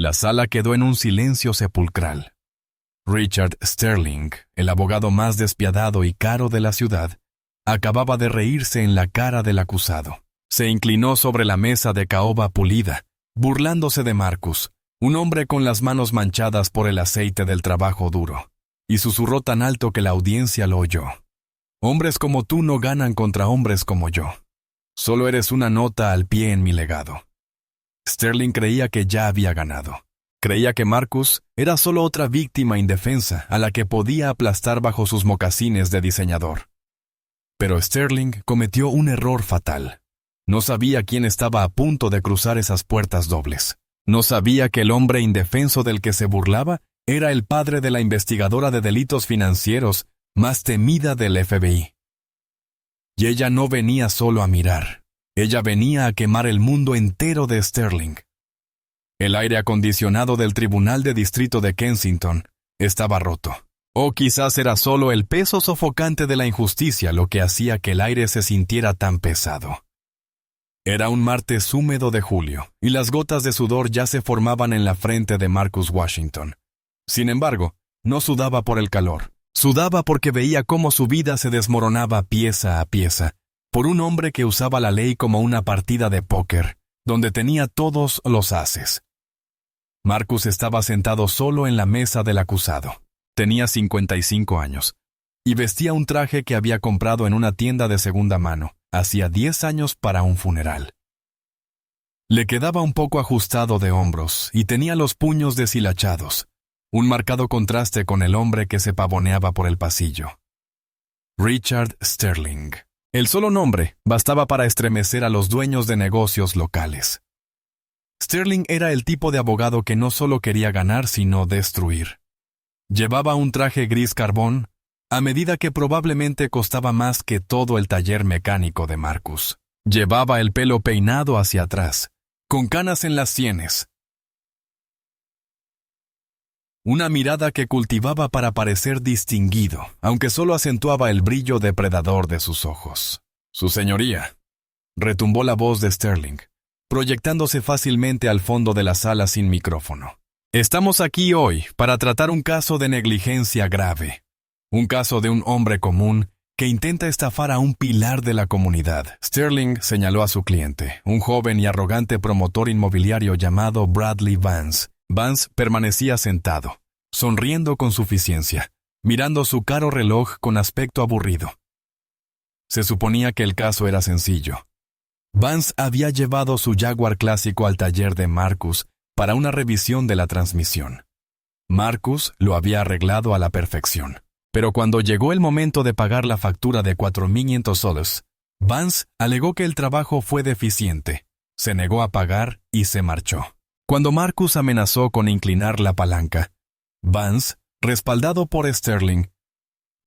La sala quedó en un silencio sepulcral. Richard Sterling, el abogado más despiadado y caro de la ciudad, acababa de reírse en la cara del acusado. Se inclinó sobre la mesa de caoba pulida, burlándose de Marcus, un hombre con las manos manchadas por el aceite del trabajo duro, y susurró tan alto que la audiencia lo oyó. Hombres como tú no ganan contra hombres como yo. Solo eres una nota al pie en mi legado. Sterling creía que ya había ganado. Creía que Marcus era solo otra víctima indefensa a la que podía aplastar bajo sus mocasines de diseñador. Pero Sterling cometió un error fatal. No sabía quién estaba a punto de cruzar esas puertas dobles. No sabía que el hombre indefenso del que se burlaba era el padre de la investigadora de delitos financieros más temida del FBI. Y ella no venía solo a mirar. Ella venía a quemar el mundo entero de Sterling. El aire acondicionado del Tribunal de Distrito de Kensington estaba roto. O quizás era solo el peso sofocante de la injusticia lo que hacía que el aire se sintiera tan pesado. Era un martes húmedo de julio, y las gotas de sudor ya se formaban en la frente de Marcus Washington. Sin embargo, no sudaba por el calor. Sudaba porque veía cómo su vida se desmoronaba pieza a pieza, por un hombre que usaba la ley como una partida de póker, donde tenía todos los ases. Marcus estaba sentado solo en la mesa del acusado. Tenía 55 años, y vestía un traje que había comprado en una tienda de segunda mano, hacía 10 años para un funeral. Le quedaba un poco ajustado de hombros, y tenía los puños deshilachados, un marcado contraste con el hombre que se pavoneaba por el pasillo. Richard Sterling. El solo nombre bastaba para estremecer a los dueños de negocios locales. Sterling era el tipo de abogado que no solo quería ganar, sino destruir. Llevaba un traje gris carbón, a medida que probablemente costaba más que todo el taller mecánico de Marcus. Llevaba el pelo peinado hacia atrás, con canas en las sienes. Una mirada que cultivaba para parecer distinguido, aunque solo acentuaba el brillo depredador de sus ojos. «Su señoría», retumbó la voz de Sterling, proyectándose fácilmente al fondo de la sala sin micrófono. «Estamos aquí hoy para tratar un caso de negligencia grave. Un caso de un hombre común que intenta estafar a un pilar de la comunidad». Sterling señaló a su cliente, un joven y arrogante promotor inmobiliario llamado Bradley Vance. Vance permanecía sentado, sonriendo con suficiencia, mirando su caro reloj con aspecto aburrido. Se suponía que el caso era sencillo. Vance había llevado su Jaguar clásico al taller de Marcus para una revisión de la transmisión. Marcus lo había arreglado a la perfección. Pero cuando llegó el momento de pagar la factura de $4,500, Vance alegó que el trabajo fue deficiente, se negó a pagar y se marchó. Cuando Marcus amenazó con inclinar la palanca, Vance, respaldado por Sterling,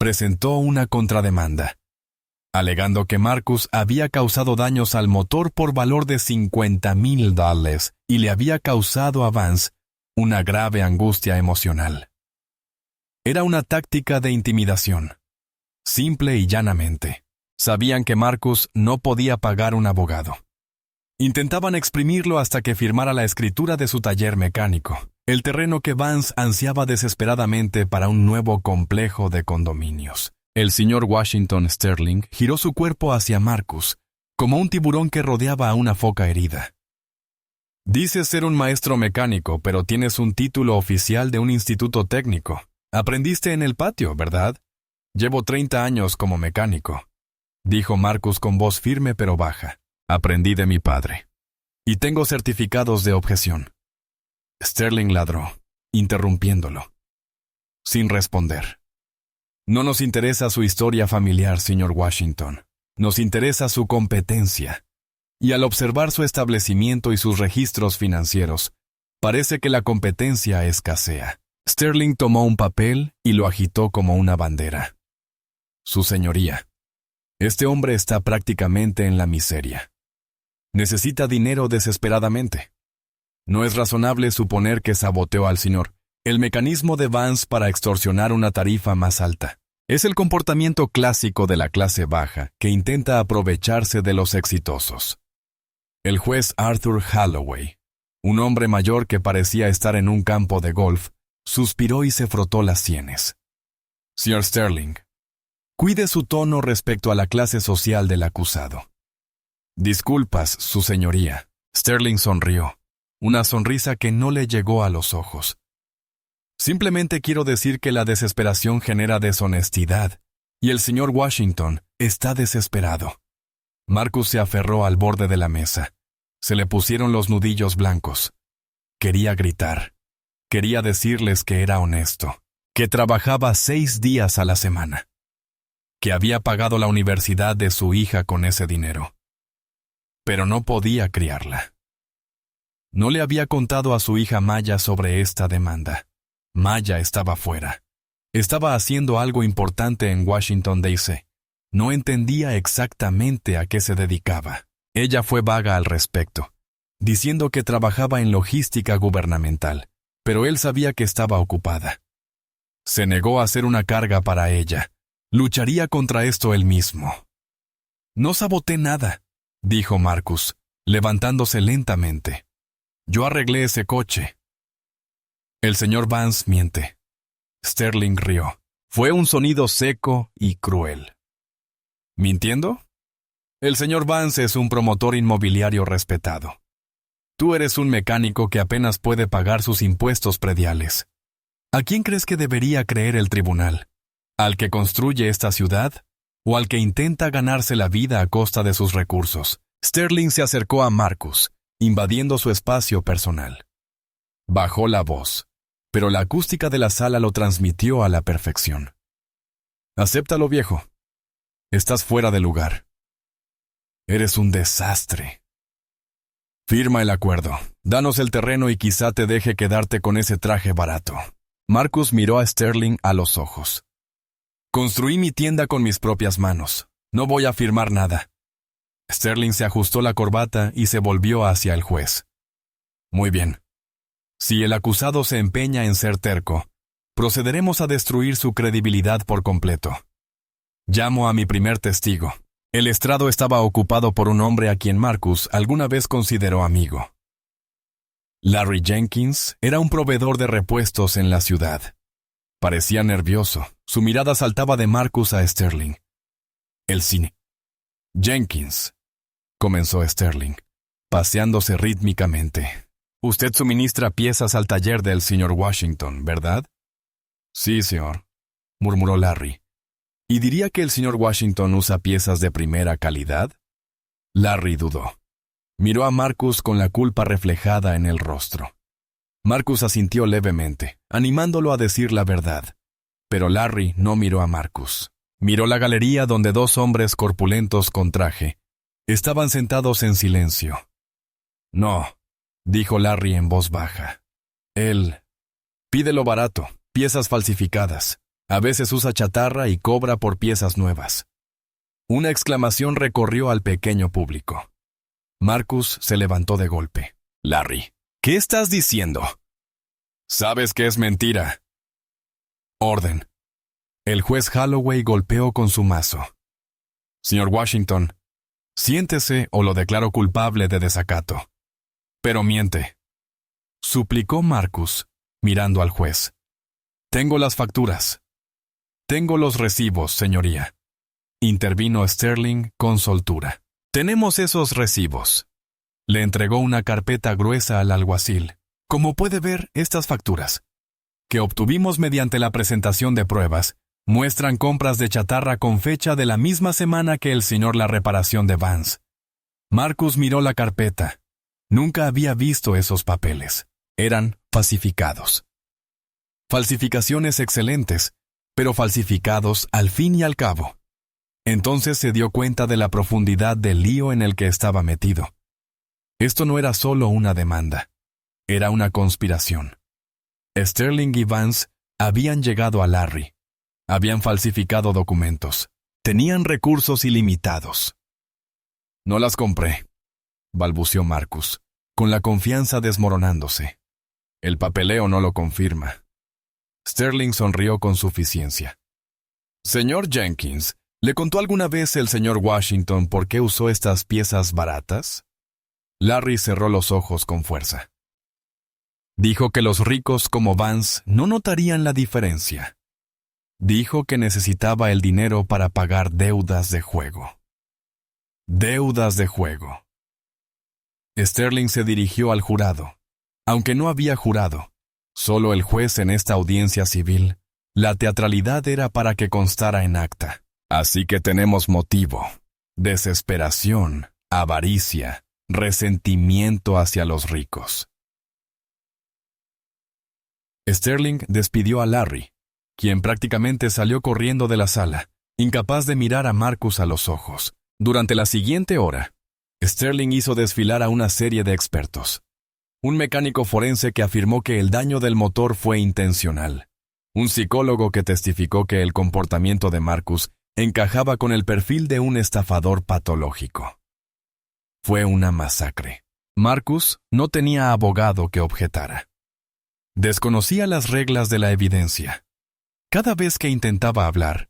presentó una contrademanda, alegando que Marcus había causado daños al motor por valor de $50,000 y le había causado a Vance una grave angustia emocional. Era una táctica de intimidación, simple y llanamente. Sabían que Marcus no podía pagar un abogado. Intentaban exprimirlo hasta que firmara la escritura de su taller mecánico, el terreno que Vance ansiaba desesperadamente para un nuevo complejo de condominios. El señor Washington Sterling giró su cuerpo hacia Marcus, como un tiburón que rodeaba a una foca herida. «Dices ser un maestro mecánico, pero tienes un título oficial de un instituto técnico. Aprendiste en el patio, ¿verdad? Llevo 30 años como mecánico», dijo Marcus con voz firme pero baja. «Aprendí de mi padre. Y tengo certificados de objeción». Sterling ladró, interrumpiéndolo, sin responder. «No nos interesa su historia familiar, señor Washington. Nos interesa su competencia. Y al observar su establecimiento y sus registros financieros, parece que la competencia escasea». Sterling tomó un papel y lo agitó como una bandera. «Su señoría, este hombre está prácticamente en la miseria. Necesita dinero desesperadamente. No es razonable suponer que saboteó al señor. El mecanismo de Vance para extorsionar una tarifa más alta. Es el comportamiento clásico de la clase baja que intenta aprovecharse de los exitosos». El juez Arthur Holloway, Un hombre mayor que parecía estar en un campo de golf, suspiró y se frotó las sienes. Sr. Sterling, cuide su tono respecto a la clase social del acusado. Disculpas, su señoría. Sterling sonrió, una sonrisa que no le llegó a los ojos. Simplemente quiero decir que la desesperación genera deshonestidad, y el señor Washington está desesperado. Marcus se aferró al borde de la mesa. Se le pusieron los nudillos blancos. Quería gritar. Quería decirles que era honesto, que trabajaba 6 días a la semana, que había pagado la universidad de su hija con ese dinero. Pero no podía criarla. No le había contado a su hija Maya sobre esta demanda. Maya estaba fuera. Estaba haciendo algo importante en Washington, D.C. No entendía exactamente a qué se dedicaba. Ella fue vaga al respecto, diciendo que trabajaba en logística gubernamental, pero él sabía que estaba ocupada. Se negó a hacer una carga para ella. Lucharía contra esto él mismo. No saboté nada, dijo Marcus, levantándose lentamente. Yo arreglé ese coche. El señor Vance miente. Sterling rió. Fue un sonido seco y cruel. ¿Mintiendo? El señor Vance es un promotor inmobiliario respetado. Tú eres un mecánico que apenas puede pagar sus impuestos prediales. ¿A quién crees que debería creer el tribunal? ¿Al que construye esta ciudad? ¿O al que intenta ganarse la vida a costa de sus recursos? Sterling se acercó a Marcus, invadiendo su espacio personal. Bajó la voz, pero la acústica de la sala lo transmitió a la perfección. Acéptalo, viejo. Estás fuera de lugar. Eres un desastre. Firma el acuerdo. Danos el terreno y quizá te deje quedarte con ese traje barato. Marcus miró a Sterling a los ojos. Construí mi tienda con mis propias manos. No voy a firmar nada. Sterling se ajustó la corbata y se volvió hacia el juez. Muy bien. Si el acusado se empeña en ser terco, procederemos a destruir su credibilidad por completo. Llamo a mi primer testigo. El estrado estaba ocupado por un hombre a quien Marcus alguna vez consideró amigo. Larry Jenkins era un proveedor de repuestos en la ciudad. Parecía nervioso. Su mirada saltaba de Marcus a Sterling. El cine. Jenkins, comenzó Sterling, paseándose rítmicamente. Usted suministra piezas al taller del señor Washington, ¿verdad? Sí, señor, murmuró Larry. ¿Y diría que el señor Washington usa piezas de primera calidad? Larry dudó. Miró a Marcus con la culpa reflejada en el rostro. Marcus asintió levemente, animándolo a decir la verdad. Pero Larry no miró a Marcus. Miró la galería donde 2 hombres corpulentos con traje estaban sentados en silencio. No, dijo Larry en voz baja. Él pídelo barato, piezas falsificadas. A veces usa chatarra y cobra por piezas nuevas. Una exclamación recorrió al pequeño público. Marcus se levantó de golpe. Larry, ¿qué estás diciendo? Sabes que es mentira. Orden. El juez Holloway golpeó con su mazo. Señor Washington, siéntese o lo declaro culpable de desacato. Pero miente. Suplicó Marcus, mirando al juez. Tengo las facturas. Tengo los recibos, señoría. Intervino Sterling con soltura. Tenemos esos recibos. Le entregó una carpeta gruesa al alguacil. Como puede ver, estas facturas, que obtuvimos mediante la presentación de pruebas, muestran compras de chatarra con fecha de la misma semana que el señor la reparación de Vance. Marcus miró la carpeta. Nunca había visto esos papeles. Eran falsificados. Falsificaciones excelentes, pero falsificados al fin y al cabo. Entonces se dio cuenta de la profundidad del lío en el que estaba metido. Esto no era solo una demanda, era una conspiración. Sterling y Vance habían llegado a Larry, habían falsificado documentos, tenían recursos ilimitados. No las compré, balbuceó Marcus, con la confianza desmoronándose. El papeleo no lo confirma. Sterling sonrió con suficiencia. Señor Jenkins, ¿le contó alguna vez el señor Washington por qué usó estas piezas baratas? Larry cerró los ojos con fuerza. Dijo que los ricos como Vance no notarían la diferencia. Dijo que necesitaba el dinero para pagar deudas de juego. Deudas de juego. Sterling se dirigió al jurado. Aunque no había jurado, solo el juez en esta audiencia civil, la teatralidad era para que constara en acta. Así que tenemos motivo: desesperación, avaricia, resentimiento hacia los ricos. Sterling despidió a Larry, quien prácticamente salió corriendo de la sala, incapaz de mirar a Marcus a los ojos. Durante la siguiente hora, Sterling hizo desfilar a una serie de expertos. Un mecánico forense que afirmó que el daño del motor fue intencional. Un psicólogo que testificó que el comportamiento de Marcus encajaba con el perfil de un estafador patológico. Fue una masacre. Marcus no tenía abogado que objetara. Desconocía las reglas de la evidencia. Cada vez que intentaba hablar,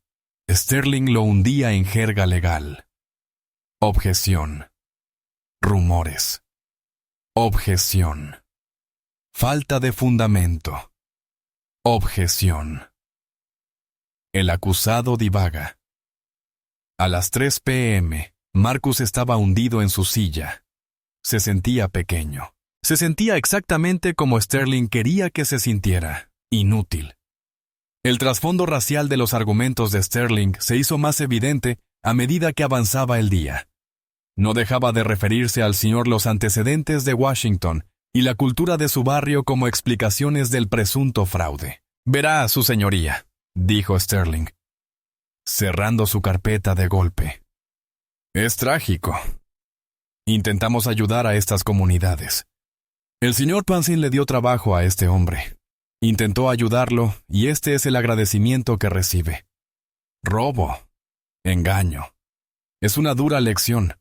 Sterling lo hundía en jerga legal. Objeción. Rumores. Objeción. Falta de fundamento. Objeción. El acusado divaga. A las 3 p.m., Marcus estaba hundido en su silla. Se sentía pequeño. Se sentía exactamente como Sterling quería que se sintiera: inútil. El trasfondo racial de los argumentos de Sterling se hizo más evidente a medida que avanzaba el día. No dejaba de referirse al señor los antecedentes de Washington y la cultura de su barrio como explicaciones del presunto fraude. «Verá, su señoría», dijo Sterling, cerrando su carpeta de golpe. «Es trágico. Intentamos ayudar a estas comunidades. El señor Pansin le dio trabajo a este hombre. Intentó ayudarlo y este es el agradecimiento que recibe. Robo. Engaño. Es una dura lección,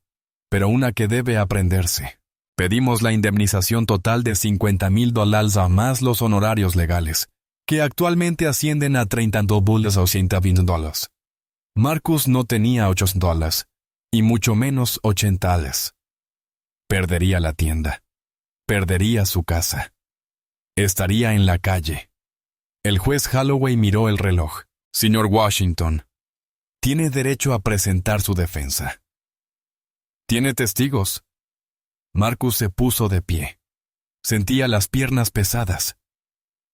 pero una que debe aprenderse. Pedimos la indemnización total de $50,000 a más los honorarios legales, que actualmente ascienden a $32,220. Marcus no tenía $8, y mucho menos $80. Perdería la tienda. Perdería su casa. Estaría en la calle. El juez Holloway miró el reloj. «Señor Washington, tiene derecho a presentar su defensa». «¿Tiene testigos?» Marcus se puso de pie. Sentía las piernas pesadas.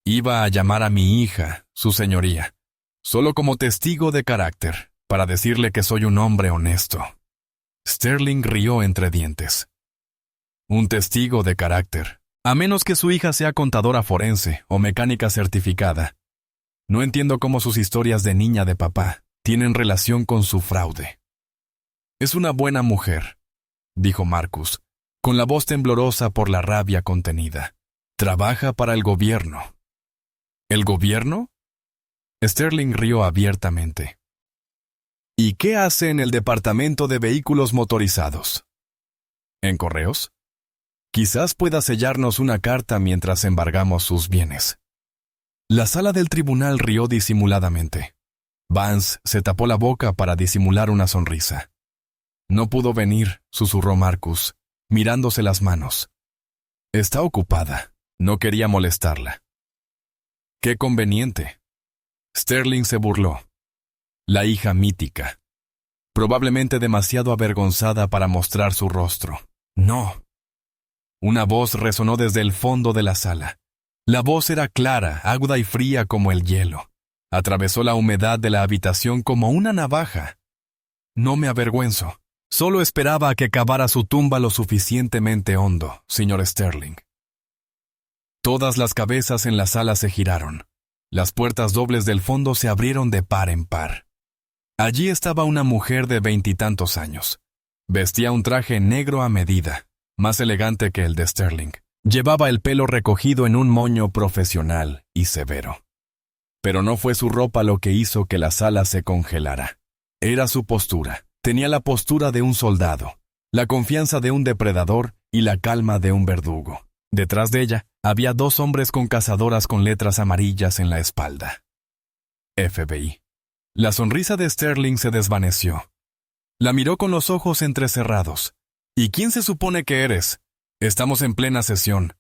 «Iba a llamar a mi hija, su señoría, solo como testigo de carácter, para decirle que soy un hombre honesto». Sterling rió entre dientes. «Un testigo de carácter, a menos que su hija sea contadora forense o mecánica certificada. No entiendo cómo sus historias de niña de papá tienen relación con su fraude». «Es una buena mujer», dijo Marcus, con la voz temblorosa por la rabia contenida. «Trabaja para el gobierno». «¿El gobierno?» Sterling rió abiertamente. «¿Y qué hace en el departamento de vehículos motorizados?» «¿En correos? Quizás pueda sellarnos una carta mientras embargamos sus bienes». La sala del tribunal rió disimuladamente. Vance se tapó la boca para disimular una sonrisa. «No pudo venir», susurró Marcus, mirándose las manos. «Está ocupada. No quería molestarla». «Qué conveniente». Sterling se burló. La hija mítica. Probablemente demasiado avergonzada para mostrar su rostro. «No». Una voz resonó desde el fondo de la sala. La voz era clara, aguda y fría como el hielo. Atravesó la humedad de la habitación como una navaja. «No me avergüenzo. Solo esperaba a que cavara su tumba lo suficientemente hondo, señor Sterling». Todas las cabezas en la sala se giraron. Las puertas dobles del fondo se abrieron de par en par. Allí estaba una mujer de 20 y tantos años. Vestía un traje negro a medida, más elegante que el de Sterling. Llevaba el pelo recogido en un moño profesional y severo. Pero no fue su ropa lo que hizo que la sala se congelara. Era su postura. Tenía la postura de un soldado, la confianza de un depredador y la calma de un verdugo. Detrás de ella había 2 hombres con cazadoras con letras amarillas en la espalda. FBI. La sonrisa de Sterling se desvaneció. La miró con los ojos entrecerrados. «¿Y quién se supone que eres? Estamos en plena sesión».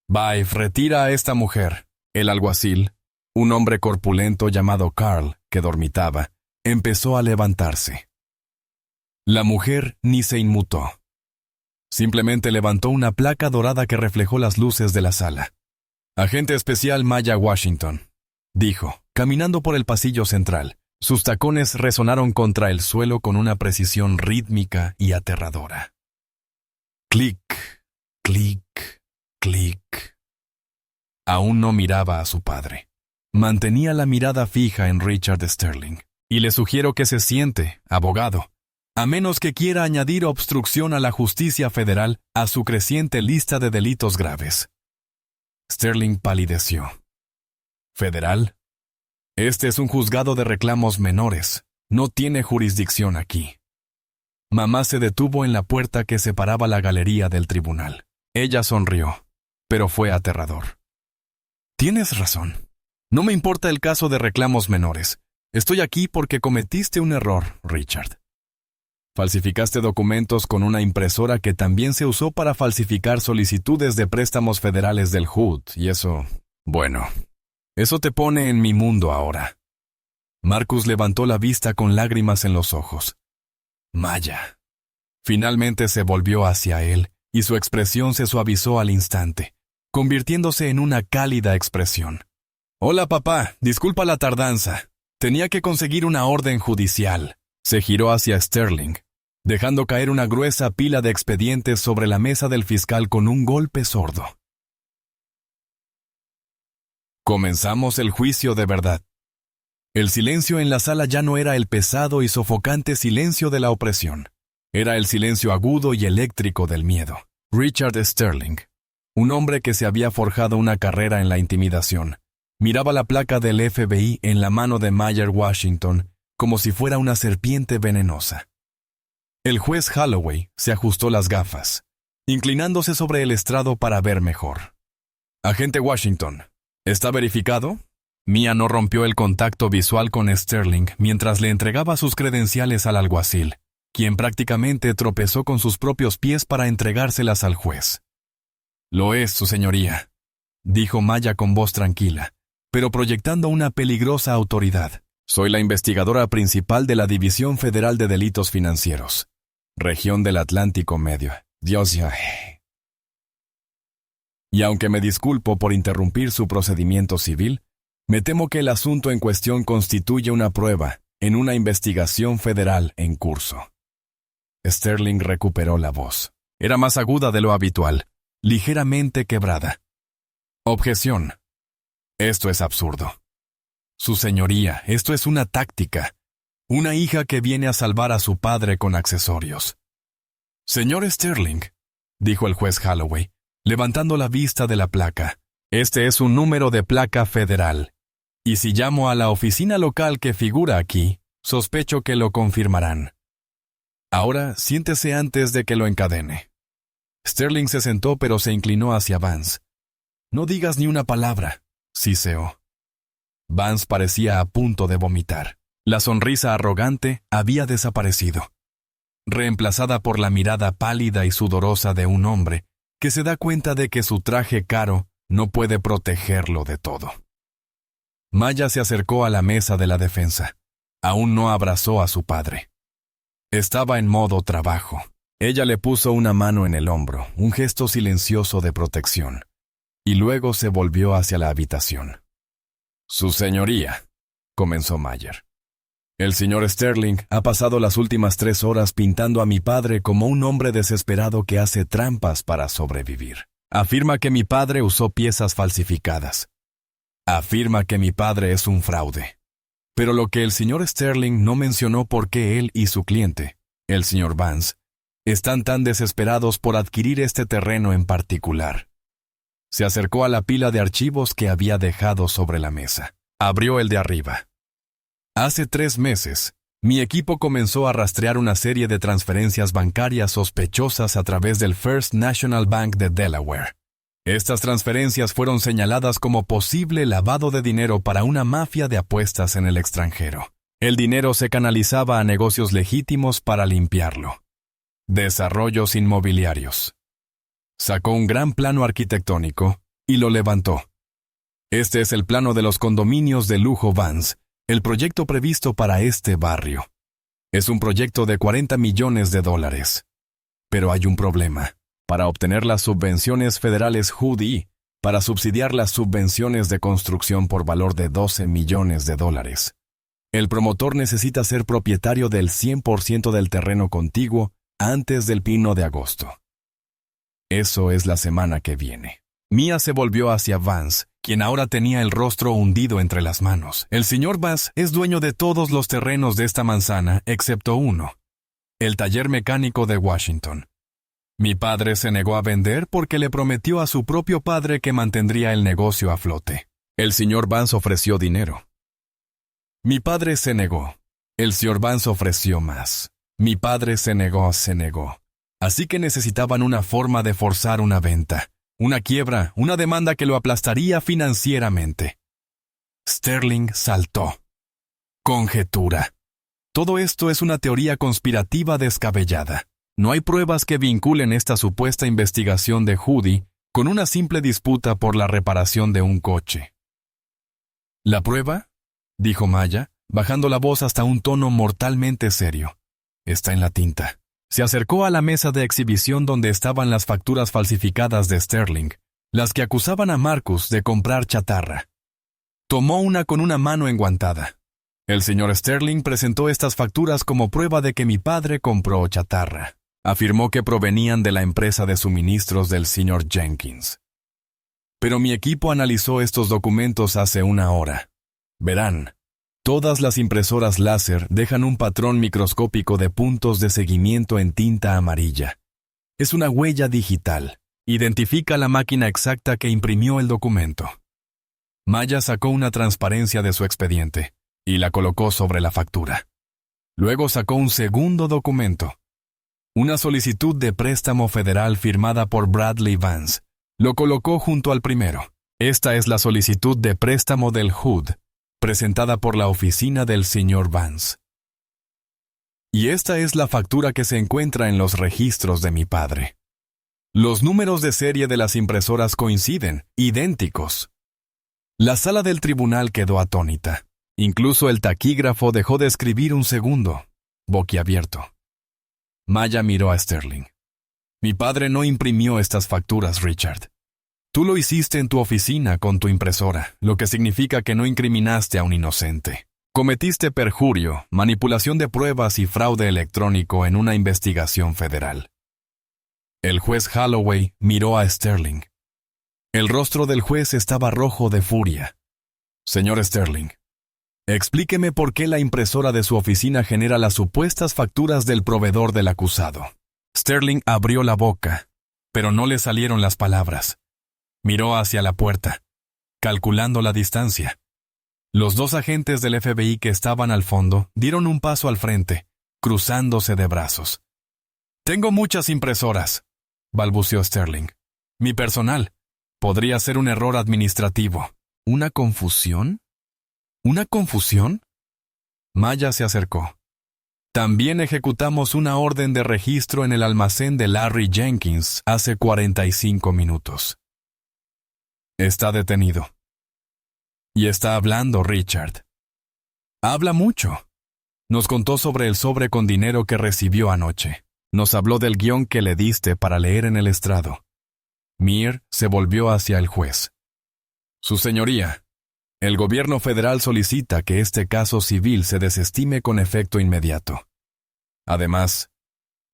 Vive, retira a esta mujer. El alguacil, un hombre corpulento llamado Carl, que dormitaba, empezó a levantarse. La mujer ni se inmutó. Simplemente levantó una placa dorada que reflejó las luces de la sala. Agente especial Maya Washington, dijo, caminando por el pasillo central. Sus tacones resonaron contra el suelo con una precisión rítmica y aterradora. Clic, clic, clic. Aún no miraba a su padre. Mantenía la mirada fija en Richard Sterling. Y le sugiero que se siente, abogado, a menos que quiera añadir obstrucción a la justicia federal a su creciente lista de delitos graves. Sterling palideció. ¿Federal? Este es un juzgado de reclamos menores. No tiene jurisdicción aquí. Mamá se detuvo en la puerta que separaba la galería del tribunal. Ella sonrió, pero fue aterrador. Tienes razón. No me importa el caso de reclamos menores. Estoy aquí porque cometiste un error, Richard. Falsificaste documentos con una impresora que también se usó para falsificar solicitudes de préstamos federales del HUD, y eso, bueno, eso te pone en mi mundo ahora. Marcus levantó la vista con lágrimas en los ojos. Maya. Finalmente se volvió hacia él, y su expresión se suavizó al instante, convirtiéndose en una cálida expresión. Hola, papá, disculpa la tardanza. Tenía que conseguir una orden judicial. Se giró hacia Sterling, dejando caer una gruesa pila de expedientes sobre la mesa del fiscal con un golpe sordo. Comenzamos el juicio de verdad. El silencio en la sala ya no era el pesado y sofocante silencio de la opresión. Era el silencio agudo y eléctrico del miedo. Richard Sterling, un hombre que se había forjado una carrera en la intimidación, miraba la placa del FBI en la mano de Maya Washington como si fuera una serpiente venenosa. El juez Holloway se ajustó las gafas, inclinándose sobre el estrado para ver mejor. Agente Washington, ¿está verificado? Mia no rompió el contacto visual con Sterling mientras le entregaba sus credenciales al alguacil, quien prácticamente tropezó con sus propios pies para entregárselas al juez. Lo es, su señoría, dijo Maya con voz tranquila, pero proyectando una peligrosa autoridad. Soy la investigadora principal de la División Federal de Delitos Financieros, región del Atlántico Medio. Dios ya. Y aunque me disculpo por interrumpir su procedimiento civil, me temo que el asunto en cuestión constituye una prueba en una investigación federal en curso. Sterling recuperó la voz. Era más aguda de lo habitual, ligeramente quebrada. Objeción. Esto es absurdo. Su señoría, esto es una táctica. Una hija que viene a salvar a su padre con accesorios. Señor Sterling, dijo el juez Holloway, levantando la vista de la placa. Este es un número de placa federal. Y si llamo a la oficina local que figura aquí, sospecho que lo confirmarán. Ahora, siéntese antes de que lo encadene. Sterling se sentó pero se inclinó hacia Vance. No digas ni una palabra, siseó. Vance parecía a punto de vomitar. La sonrisa arrogante había desaparecido, reemplazada por la mirada pálida y sudorosa de un hombre que se da cuenta de que su traje caro no puede protegerlo de todo. Maya se acercó a la mesa de la defensa. Aún no abrazó a su padre. Estaba en modo trabajo. Ella le puso una mano en el hombro, un gesto silencioso de protección, y luego se volvió hacia la habitación. Su señoría, comenzó Mayer. El señor Sterling ha pasado las últimas 3 horas pintando a mi padre como un hombre desesperado que hace trampas para sobrevivir. Afirma que mi padre usó piezas falsificadas. Afirma que mi padre es un fraude. Pero lo que el señor Sterling no mencionó por qué él y su cliente, el señor Vance, están tan desesperados por adquirir este terreno en particular. Se acercó a la pila de archivos que había dejado sobre la mesa. Abrió el de arriba. Hace 3 meses, mi equipo comenzó a rastrear una serie de transferencias bancarias sospechosas a través del First National Bank de Delaware. Estas transferencias fueron señaladas como posible lavado de dinero para una mafia de apuestas en el extranjero. El dinero se canalizaba a negocios legítimos para limpiarlo. Desarrollos inmobiliarios. Sacó un gran plano arquitectónico, y lo levantó. Este es el plano de los condominios de lujo Vance, el proyecto previsto para este barrio. Es un proyecto de $40 millones. Pero hay un problema. Para obtener las subvenciones federales HUD, para subsidiar las subvenciones de construcción por valor de $12 millones, el promotor necesita ser propietario del 100% del terreno contiguo antes del 1 de agosto. Eso es la semana que viene. Mia se volvió hacia Vance, quien ahora tenía el rostro hundido entre las manos. El señor Vance es dueño de todos los terrenos de esta manzana, excepto uno, el taller mecánico de Washington. Mi padre se negó a vender porque le prometió a su propio padre que mantendría el negocio a flote. El señor Vance ofreció dinero. Mi padre se negó. El señor Vance ofreció más. Mi padre se negó. Así que necesitaban una forma de forzar una venta, una quiebra, una demanda que lo aplastaría financieramente. Sterling saltó. Conjetura. Todo esto es una teoría conspirativa descabellada. No hay pruebas que vinculen esta supuesta investigación de Judy con una simple disputa por la reparación de un coche. ¿La prueba?, dijo Maya, bajando la voz hasta un tono mortalmente serio. Está en la tinta. Se acercó a la mesa de exhibición donde estaban las facturas falsificadas de Sterling, las que acusaban a Marcus de comprar chatarra. Tomó una con una mano enguantada. El señor Sterling presentó estas facturas como prueba de que mi padre compró chatarra. Afirmó que provenían de la empresa de suministros del señor Jenkins. Pero mi equipo analizó estos documentos hace una hora. Verán, todas las impresoras láser dejan un patrón microscópico de puntos de seguimiento en tinta amarilla. Es una huella digital. Identifica la máquina exacta que imprimió el documento. Maya sacó una transparencia de su expediente y la colocó sobre la factura. Luego sacó un segundo documento. Una solicitud de préstamo federal firmada por Bradley Vance. Lo colocó junto al primero. Esta es la solicitud de préstamo del HUD, presentada por la oficina del señor Vance. Y esta es la factura que se encuentra en los registros de mi padre. Los números de serie de las impresoras coinciden, idénticos. La sala del tribunal quedó atónita. Incluso el taquígrafo dejó de escribir un segundo, boquiabierto. Maya miró a Sterling. Mi padre no imprimió estas facturas, Richard. Tú lo hiciste en tu oficina con tu impresora, lo que significa que no incriminaste a un inocente. Cometiste perjurio, manipulación de pruebas y fraude electrónico en una investigación federal. El juez Holloway miró a Sterling. El rostro del juez estaba rojo de furia. Señor Sterling, explíqueme por qué la impresora de su oficina genera las supuestas facturas del proveedor del acusado. Sterling abrió la boca, pero no le salieron las palabras. Miró hacia la puerta, calculando la distancia. Los dos agentes del FBI que estaban al fondo dieron un paso al frente, cruzándose de brazos. Tengo muchas impresoras, balbuceó Sterling. Mi personal. Podría ser un error administrativo. ¿Una confusión? ¿Una confusión? Maya se acercó. También ejecutamos una orden de registro en el almacén de Larry Jenkins hace 45 minutos. Está detenido. Y está hablando, Richard. Habla mucho. Nos contó sobre el sobre con dinero que recibió anoche. Nos habló del guión que le diste para leer en el estrado. Mir se volvió hacia el juez. Su señoría, el gobierno federal solicita que este caso civil se desestime con efecto inmediato. Además,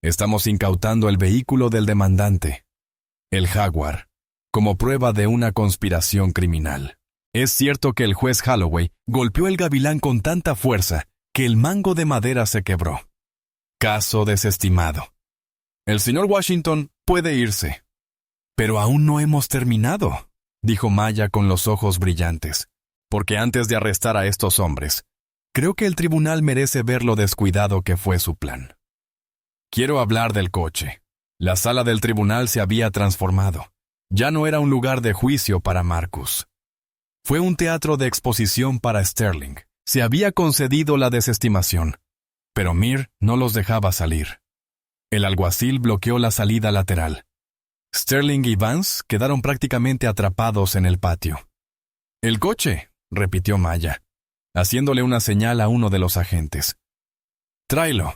estamos incautando el vehículo del demandante, el Jaguar, como prueba de una conspiración criminal. Es cierto que el juez Holloway golpeó el gavilán con tanta fuerza que el mango de madera se quebró. Caso desestimado. El señor Washington puede irse. Pero aún no hemos terminado, dijo Maya con los ojos brillantes, porque antes de arrestar a estos hombres, creo que el tribunal merece ver lo descuidado que fue su plan. Quiero hablar del coche. La sala del tribunal se había transformado. Ya no era un lugar de juicio para Marcus. Fue un teatro de exposición para Sterling. Se había concedido la desestimación, pero Mir no los dejaba salir. El alguacil bloqueó la salida lateral. Sterling y Vance quedaron prácticamente atrapados en el patio. «El coche», repitió Maya, haciéndole una señal a uno de los agentes. «Tráelo.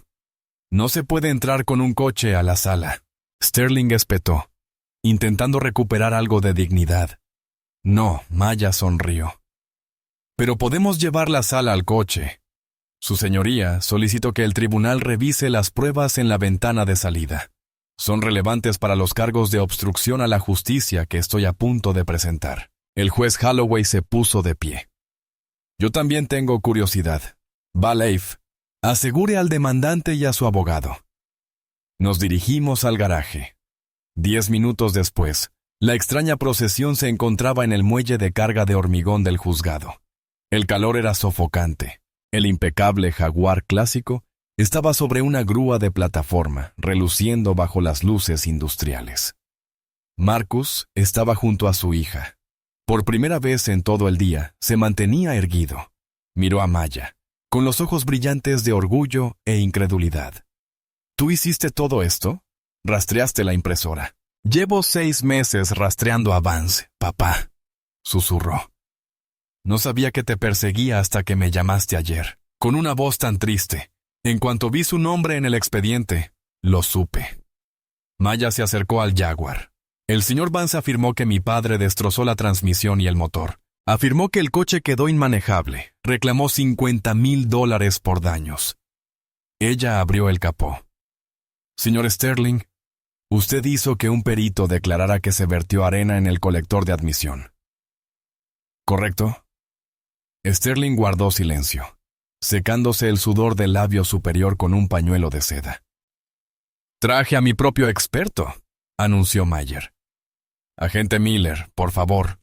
No se puede entrar con un coche a la sala». Sterling espetó, intentando recuperar algo de dignidad. «No», Maya sonrió. «Pero podemos llevar la sala al coche. Su señoría solicitó que el tribunal revise las pruebas en la ventana de salida. Son relevantes para los cargos de obstrucción a la justicia que estoy a punto de presentar». El juez Holloway se puso de pie. «Yo también tengo curiosidad. Va, Leif. Asegure al demandante y a su abogado». Nos dirigimos al garaje. 10 minutos después, la extraña procesión se encontraba en el muelle de carga de hormigón del juzgado. El calor era sofocante. El impecable Jaguar clásico estaba sobre una grúa de plataforma, reluciendo bajo las luces industriales. Marcus estaba junto a su hija. Por primera vez en todo el día, se mantenía erguido. Miró a Maya, con los ojos brillantes de orgullo e incredulidad. «¿Tú hiciste todo esto?» «Rastreaste la impresora». «Llevo 6 meses rastreando a Vance, papá», susurró. «No sabía que te perseguía hasta que me llamaste ayer, con una voz tan triste. En cuanto vi su nombre en el expediente, lo supe». Maya se acercó al Jaguar. «El señor Vance afirmó que mi padre destrozó la transmisión y el motor. Afirmó que el coche quedó inmanejable. Reclamó $50,000 por daños». Ella abrió el capó. «Señor Sterling, usted hizo que un perito declarara que se vertió arena en el colector de admisión». «¿Correcto?» Sterling guardó silencio, secándose el sudor del labio superior con un pañuelo de seda. «Traje a mi propio experto», anunció Mayer. «Agente Miller, por favor».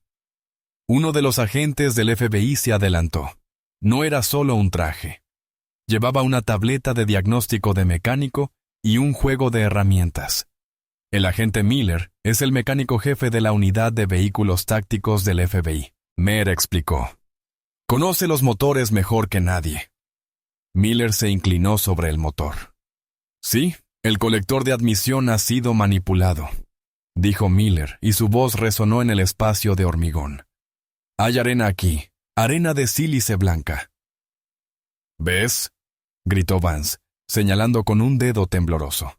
Uno de los agentes del FBI se adelantó. No era solo un traje. Llevaba una tableta de diagnóstico de mecánico y un juego de herramientas. El agente Miller es el mecánico jefe de la unidad de vehículos tácticos del FBI. Mer explicó. «Conoce los motores mejor que nadie». Miller se inclinó sobre el motor. «Sí, el colector de admisión ha sido manipulado», dijo Miller, y su voz resonó en el espacio de hormigón. «Hay arena aquí, arena de sílice blanca». «¿Ves?», gritó Vance, señalando con un dedo tembloroso.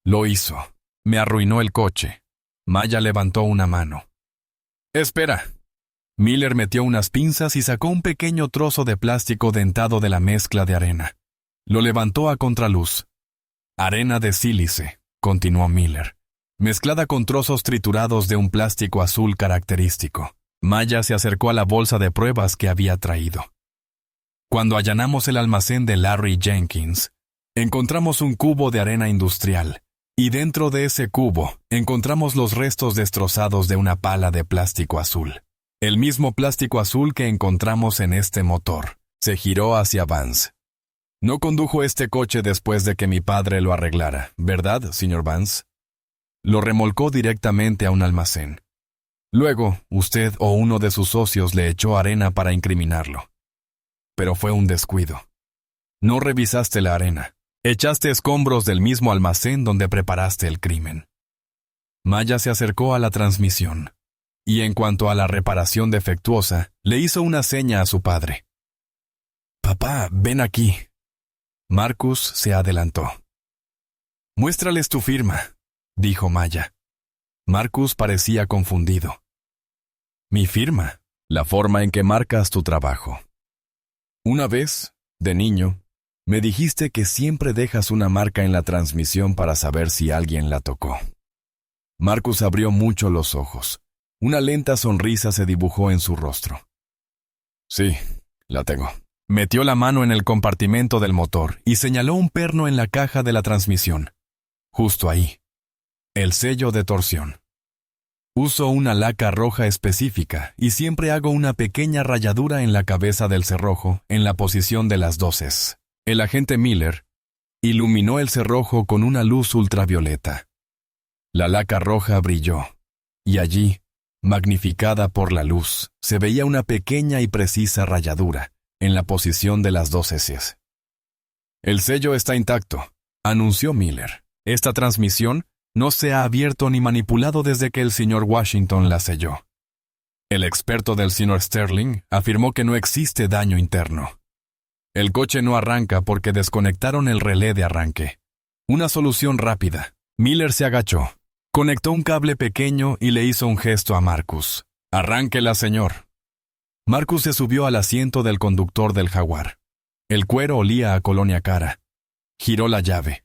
«Lo hizo. Me arruinó el coche». Maya levantó una mano. «Espera». Miller metió unas pinzas y sacó un pequeño trozo de plástico dentado de la mezcla de arena. Lo levantó a contraluz. «Arena de sílice», continuó Miller, mezclada con trozos triturados de un plástico azul característico. Maya se acercó a la bolsa de pruebas que había traído. Cuando allanamos el almacén de Larry Jenkins, encontramos un cubo de arena industrial, y dentro de ese cubo encontramos los restos destrozados de una pala de plástico azul. El mismo plástico azul que encontramos en este motor. Se giró hacia Vance. «No condujo este coche después de que mi padre lo arreglara, ¿verdad, señor Vance?» Lo remolcó directamente a un almacén. Luego, usted o uno de sus socios le echó arena para incriminarlo. Pero fue un descuido. No revisaste la arena. Echaste escombros del mismo almacén donde preparaste el crimen. Maya se acercó a la transmisión, y en cuanto a la reparación defectuosa, le hizo una seña a su padre. «Papá, ven aquí». Marcus se adelantó. «Muéstrales tu firma», dijo Maya. Marcus parecía confundido. «¿Mi firma?» «La forma en que marcas tu trabajo. Una vez, de niño, me dijiste que siempre dejas una marca en la transmisión para saber si alguien la tocó». Marcus abrió mucho los ojos. Una lenta sonrisa se dibujó en su rostro. «Sí, la tengo». Metió la mano en el compartimento del motor y señaló un perno en la caja de la transmisión. Justo ahí. El sello de torsión. Uso una laca roja específica y siempre hago una pequeña rayadura en la cabeza del cerrojo en la posición de las 12. El agente Miller iluminó el cerrojo con una luz ultravioleta. La laca roja brilló, y allí, magnificada por la luz, se veía una pequeña y precisa rayadura en la posición de las 12. «El sello está intacto», anunció Miller. «Esta transmisión no se ha abierto ni manipulado desde que el señor Washington la selló. El experto del señor Sterling afirmó que no existe daño interno. El coche no arranca porque desconectaron el relé de arranque. Una solución rápida. Miller se agachó, conectó un cable pequeño y le hizo un gesto a Marcus. «Arránquela, señor». Marcus se subió al asiento del conductor del Jaguar. El cuero olía a colonia cara. Giró la llave.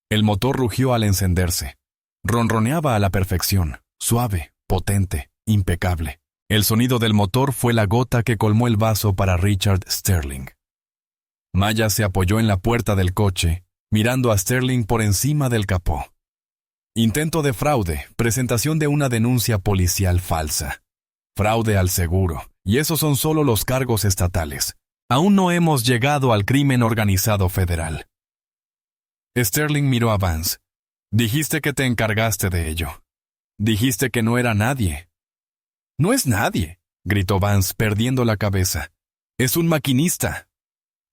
El motor rugió al encenderse. Ronroneaba a la perfección, suave, potente, impecable. El sonido del motor fue la gota que colmó el vaso para Richard Sterling. Maya se apoyó en la puerta del coche, mirando a Sterling por encima del capó. Intento de fraude, presentación de una denuncia policial falsa. Fraude al seguro, y esos son solo los cargos estatales. Aún no hemos llegado al crimen organizado federal. Sterling miró a Vance. Dijiste que te encargaste de ello. Dijiste que no era nadie. No es nadie, gritó Vance, perdiendo la cabeza. Es un maquinista.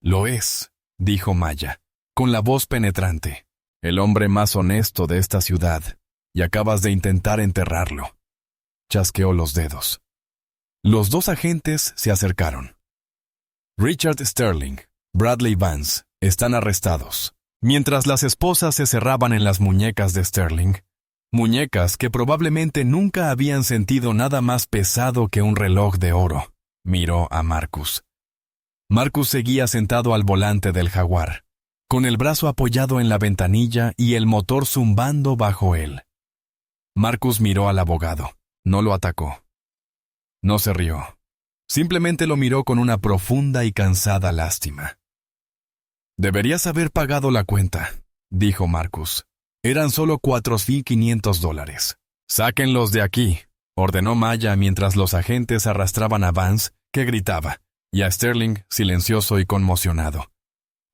Lo es, dijo Maya, con la voz penetrante. El hombre más honesto de esta ciudad, y acabas de intentar enterrarlo. Chasqueó los dedos. Los dos agentes se acercaron. Richard Sterling, Bradley Vance, están arrestados. Mientras las esposas se cerraban en las muñecas de Sterling, muñecas que probablemente nunca habían sentido nada más pesado que un reloj de oro, miró a Marcus. Marcus seguía sentado al volante del Jaguar, con el brazo apoyado en la ventanilla y el motor zumbando bajo él. Marcus miró al abogado. No lo atacó. No se rió. Simplemente lo miró con una profunda y cansada lástima. Deberías haber pagado la cuenta, dijo Marcus. Eran solo $4,500. Sáquenlos de aquí, ordenó Maya mientras los agentes arrastraban a Vance, que gritaba, y a Sterling, silencioso y conmocionado,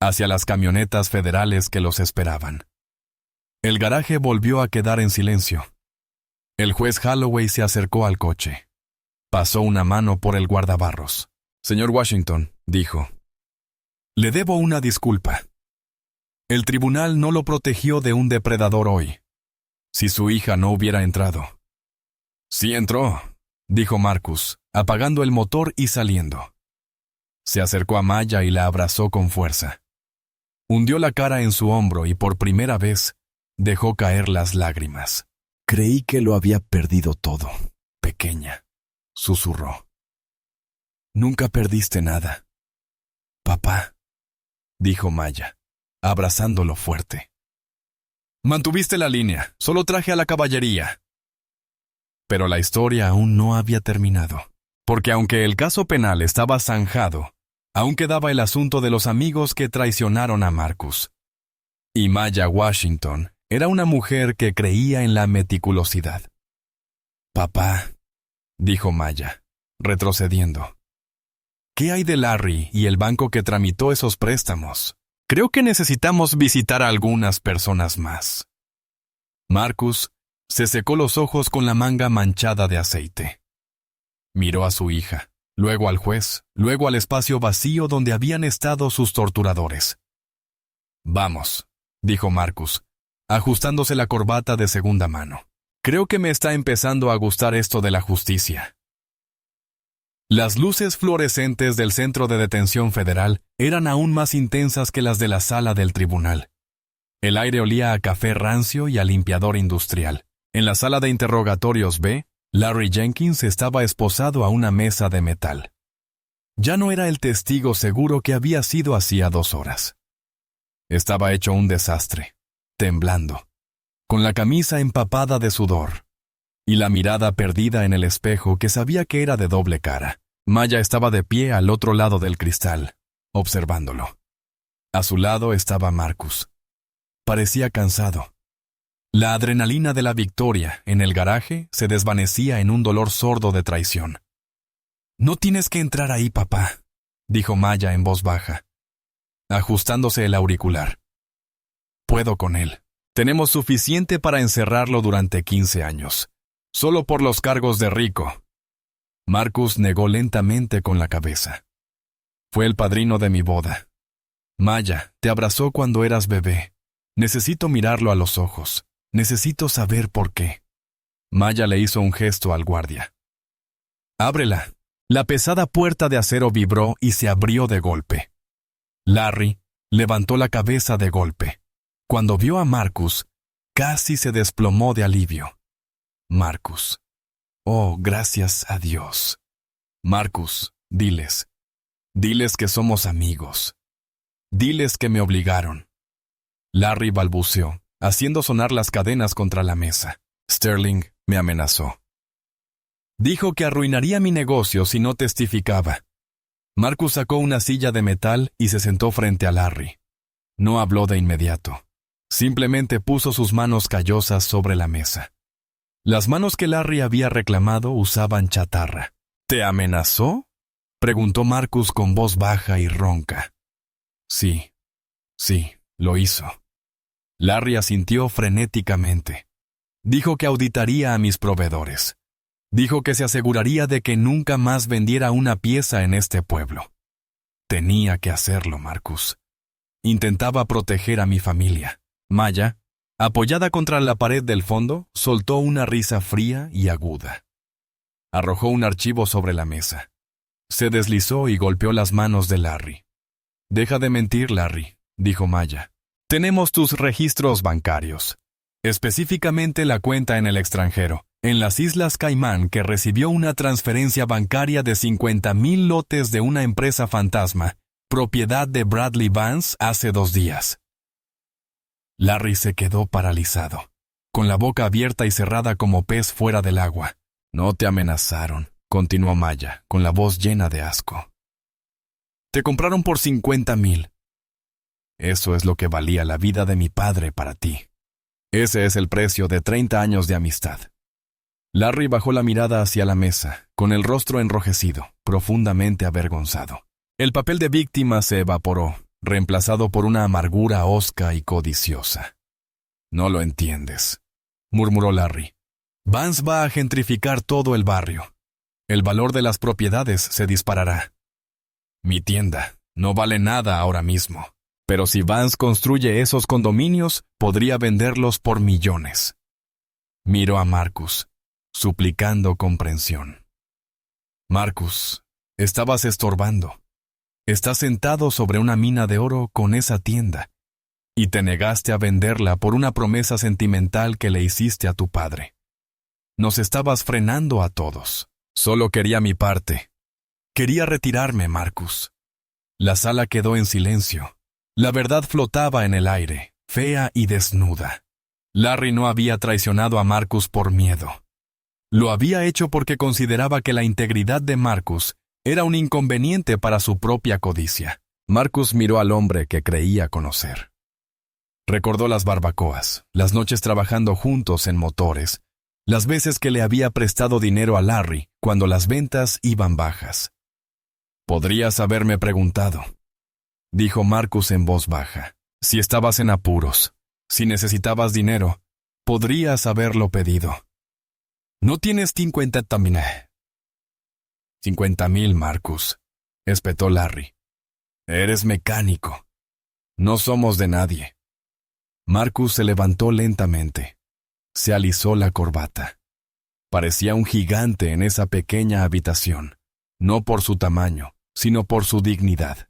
hacia las camionetas federales que los esperaban. El garaje volvió a quedar en silencio. El juez Holloway se acercó al coche. Pasó una mano por el guardabarros. Señor Washington, dijo. Le debo una disculpa. El tribunal no lo protegió de un depredador hoy. Si su hija no hubiera entrado. Sí entró, dijo Marcus, apagando el motor y saliendo. Se acercó a Maya y la abrazó con fuerza. Hundió la cara en su hombro y por primera vez dejó caer las lágrimas. Creí que lo había perdido todo, pequeña, susurró. Nunca perdiste nada. Papá, dijo Maya, abrazándolo fuerte. Mantuviste la línea, solo traje a la caballería. Pero la historia aún no había terminado, porque aunque el caso penal estaba zanjado, aún quedaba el asunto de los amigos que traicionaron a Marcus. Y Maya Washington era una mujer que creía en la meticulosidad. Papá, dijo Maya, retrocediendo. ¿Qué hay de Larry y el banco que tramitó esos préstamos? Creo que necesitamos visitar a algunas personas más. Marcus se secó los ojos con la manga manchada de aceite. Miró a su hija, luego al juez, luego al espacio vacío donde habían estado sus torturadores. Vamos, dijo Marcus, ajustándose la corbata de segunda mano. Creo que me está empezando a gustar esto de la justicia. Las luces fluorescentes del centro de detención federal eran aún más intensas que las de la sala del tribunal. El aire olía a café rancio y a limpiador industrial. En la sala de interrogatorios B, Larry Jenkins estaba esposado a una mesa de metal. Ya no era el testigo seguro que había sido hacía 2 horas. Estaba hecho un desastre, temblando, con la camisa empapada de sudor, y la mirada perdida en el espejo que sabía que era de doble cara. Maya estaba de pie al otro lado del cristal, observándolo. A su lado estaba Marcus. Parecía cansado. La adrenalina de la victoria en el garaje se desvanecía en un dolor sordo de traición. «No tienes que entrar ahí, papá», dijo Maya en voz baja, ajustándose el auricular. «Puedo con él. Tenemos suficiente para encerrarlo durante 15 años. Solo por los cargos de rico». Marcus negó lentamente con la cabeza. «Fue el padrino de mi boda. Maya, te abrazó cuando eras bebé. Necesito mirarlo a los ojos. Necesito saber por qué. Maya le hizo un gesto al guardia. «Ábrela». La pesada puerta de acero vibró y se abrió de golpe. Larry levantó la cabeza de golpe. Cuando vio a Marcus, casi se desplomó de alivio. Marcus. Oh, gracias a Dios. Marcus, diles. Diles que somos amigos. Diles que me obligaron. Larry balbuceó, haciendo sonar las cadenas contra la mesa. Sterling me amenazó. Dijo que arruinaría mi negocio si no testificaba. Marcus sacó una silla de metal y se sentó frente a Larry. No habló de inmediato. Simplemente puso sus manos callosas sobre la mesa. Las manos que Larry había reclamado usaban chatarra. ¿Te amenazó?, preguntó Marcus con voz baja y ronca. Sí, lo hizo. Larry asintió frenéticamente. Dijo que auditaría a mis proveedores. Dijo que se aseguraría de que nunca más vendiera una pieza en este pueblo. Tenía que hacerlo, Marcus. Intentaba proteger a mi familia. Maya, apoyada contra la pared del fondo, soltó una risa fría y aguda. Arrojó un archivo sobre la mesa. Se deslizó y golpeó las manos de Larry. «Deja de mentir, Larry», dijo Maya. «Tenemos tus registros bancarios. Específicamente la cuenta en el extranjero, en las Islas Caimán, que recibió una transferencia bancaria de 50,000 lotes de una empresa fantasma, propiedad de Bradley Vance, hace 2 días». Larry se quedó paralizado, con la boca abierta y cerrada como pez fuera del agua. «No te amenazaron», continuó Maya, con la voz llena de asco. «Te compraron por 50,000. Eso es lo que valía la vida de mi padre para ti. Ese es el precio de 30 años de amistad». Larry bajó la mirada hacia la mesa, con el rostro enrojecido, profundamente avergonzado. El papel de víctima se evaporó, reemplazado por una amargura hosca y codiciosa. «No lo entiendes», murmuró Larry. «Vance va a gentrificar todo el barrio. El valor de las propiedades se disparará. Mi tienda no vale nada ahora mismo, pero si Vance construye esos condominios, podría venderlos por millones». Miró a Marcus, suplicando comprensión. «Marcus, estabas estorbando. Estás sentado sobre una mina de oro con esa tienda, y te negaste a venderla por una promesa sentimental que le hiciste a tu padre. Nos estabas frenando a todos. Solo quería mi parte. Quería retirarme, Marcus». La sala quedó en silencio. La verdad flotaba en el aire, fea y desnuda. Larry no había traicionado a Marcus por miedo. Lo había hecho porque consideraba que la integridad de Marcus era un inconveniente para su propia codicia. Marcus miró al hombre que creía conocer. Recordó las barbacoas, las noches trabajando juntos en motores, las veces que le había prestado dinero a Larry cuando las ventas iban bajas. «Podrías haberme preguntado», dijo Marcus en voz baja. «Si estabas en apuros, si necesitabas dinero, podrías haberlo pedido». «No tienes 50,000, Marcus», espetó Larry. «Eres mecánico. No somos de nadie». Marcus se levantó lentamente. Se alisó la corbata. Parecía un gigante en esa pequeña habitación, no por su tamaño, sino por su dignidad.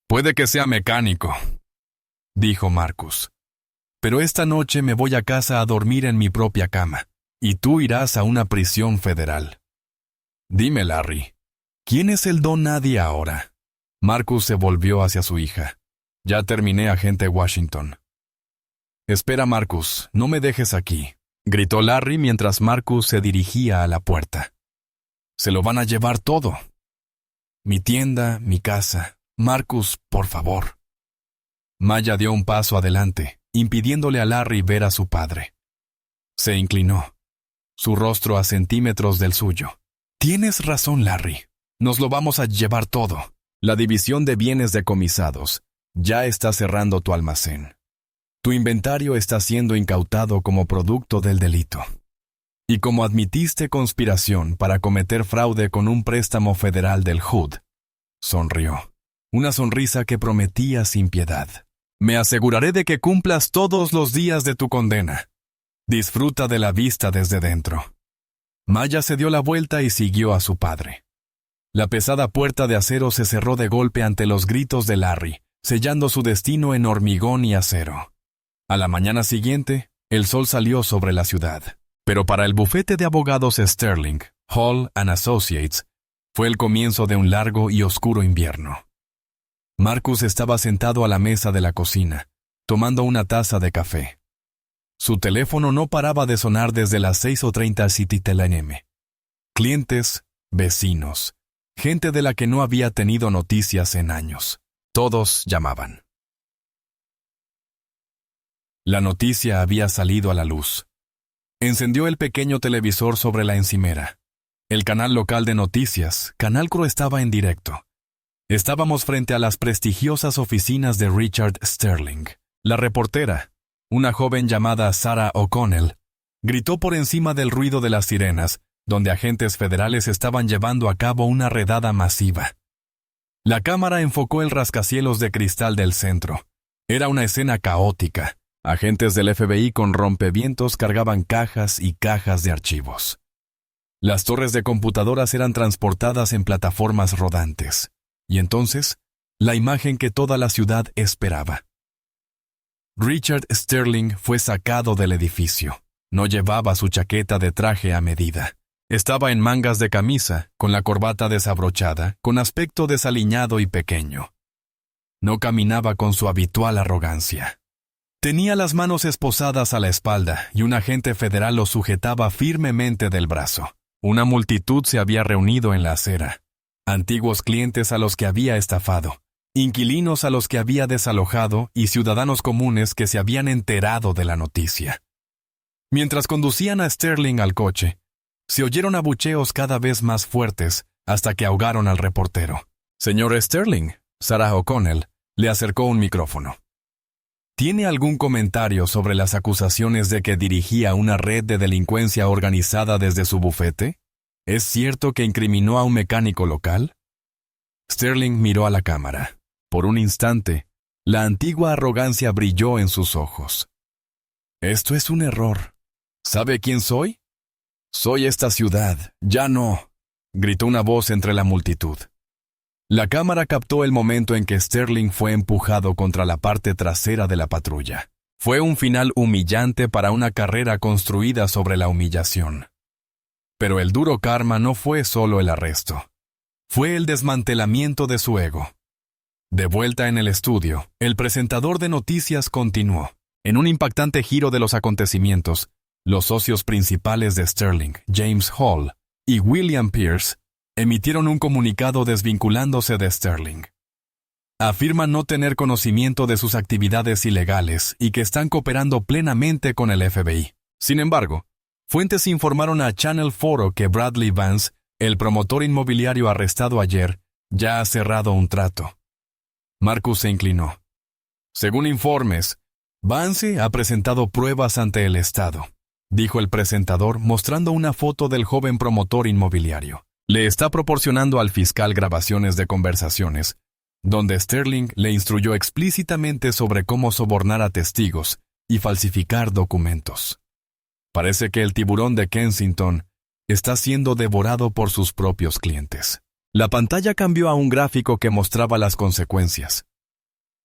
«Puede que sea mecánico», dijo Marcus, «pero esta noche me voy a casa a dormir en mi propia cama, y tú irás a una prisión federal». «Dime, Larry, ¿quién es el don nadie ahora?» Marcus se volvió hacia su hija. «Ya terminé, agente Washington». «Espera, Marcus, no me dejes aquí», gritó Larry mientras Marcus se dirigía a la puerta. «Se lo van a llevar todo. Mi tienda, mi casa. Marcus, por favor». Maya dio un paso adelante, impidiéndole a Larry ver a su padre. Se inclinó, su rostro a centímetros del suyo. «Tienes razón, Larry. Nos lo vamos a llevar todo. La división de bienes decomisados ya está cerrando tu almacén. Tu inventario está siendo incautado como producto del delito. Y como admitiste conspiración para cometer fraude con un préstamo federal del HUD», sonrió, una sonrisa que prometía sin piedad. Me aseguraré de que cumplas todos los días de tu condena. Disfruta de la vista desde dentro. Maya se dio la vuelta y siguió a su padre. La pesada puerta de acero se cerró de golpe ante los gritos de Larry, sellando su destino en hormigón y acero. A la mañana siguiente, el sol salió sobre la ciudad. Pero para el bufete de abogados Sterling, Hall and Associates, fue el comienzo de un largo y oscuro invierno. Marcus estaba sentado a la mesa de la cocina, tomando una taza de café. Su teléfono no paraba de sonar desde las 6:30 Citytel AM. Clientes, vecinos, gente de la que no había tenido noticias en años. Todos llamaban. La noticia había salido a la luz. Encendió el pequeño televisor sobre la encimera. El canal local de noticias, Canal Cro, estaba en directo. Estábamos frente a las prestigiosas oficinas de Richard Sterling. La reportera, una joven llamada Sarah O'Connell, gritó por encima del ruido de las sirenas, donde agentes federales estaban llevando a cabo una redada masiva. La cámara enfocó el rascacielos de cristal del centro. Era una escena caótica. Agentes del FBI con rompevientos cargaban cajas y cajas de archivos. Las torres de computadoras eran transportadas en plataformas rodantes. Y entonces, la imagen que toda la ciudad esperaba. Richard Sterling fue sacado del edificio. No llevaba su chaqueta de traje a medida. Estaba en mangas de camisa, con la corbata desabrochada, con aspecto desaliñado y pequeño. No caminaba con su habitual arrogancia. Tenía las manos esposadas a la espalda y un agente federal lo sujetaba firmemente del brazo. Una multitud se había reunido en la acera. Antiguos clientes a los que había estafado, inquilinos a los que había desalojado y ciudadanos comunes que se habían enterado de la noticia. Mientras conducían a Sterling al coche, se oyeron abucheos cada vez más fuertes hasta que ahogaron al reportero. «Señor Sterling», Sarah O'Connell le acercó un micrófono. ¿Tiene algún comentario sobre las acusaciones de que dirigía una red de delincuencia organizada desde su bufete? ¿Es cierto que incriminó a un mecánico local? Sterling miró a la cámara. Por un instante, la antigua arrogancia brilló en sus ojos. «Esto es un error. ¿Sabe quién soy? Soy esta ciudad. Ya no», gritó una voz entre la multitud. La cámara captó el momento en que Sterling fue empujado contra la parte trasera de la patrulla. Fue un final humillante para una carrera construida sobre la humillación. Pero el duro karma no fue solo el arresto. Fue el desmantelamiento de su ego. De vuelta en el estudio, el presentador de noticias continuó. En un impactante giro de los acontecimientos, los socios principales de Sterling, James Hall y William Pierce, emitieron un comunicado desvinculándose de Sterling. Afirman no tener conocimiento de sus actividades ilegales y que están cooperando plenamente con el FBI. Sin embargo, fuentes informaron a Channel 4 que Bradley Vance, el promotor inmobiliario arrestado ayer, ya ha cerrado un trato. Marcus se inclinó. Según informes, Vance ha presentado pruebas ante el Estado, dijo el presentador mostrando una foto del joven promotor inmobiliario. Le está proporcionando al fiscal grabaciones de conversaciones, donde Sterling le instruyó explícitamente sobre cómo sobornar a testigos y falsificar documentos. Parece que el tiburón de Kensington está siendo devorado por sus propios clientes. La pantalla cambió a un gráfico que mostraba las consecuencias.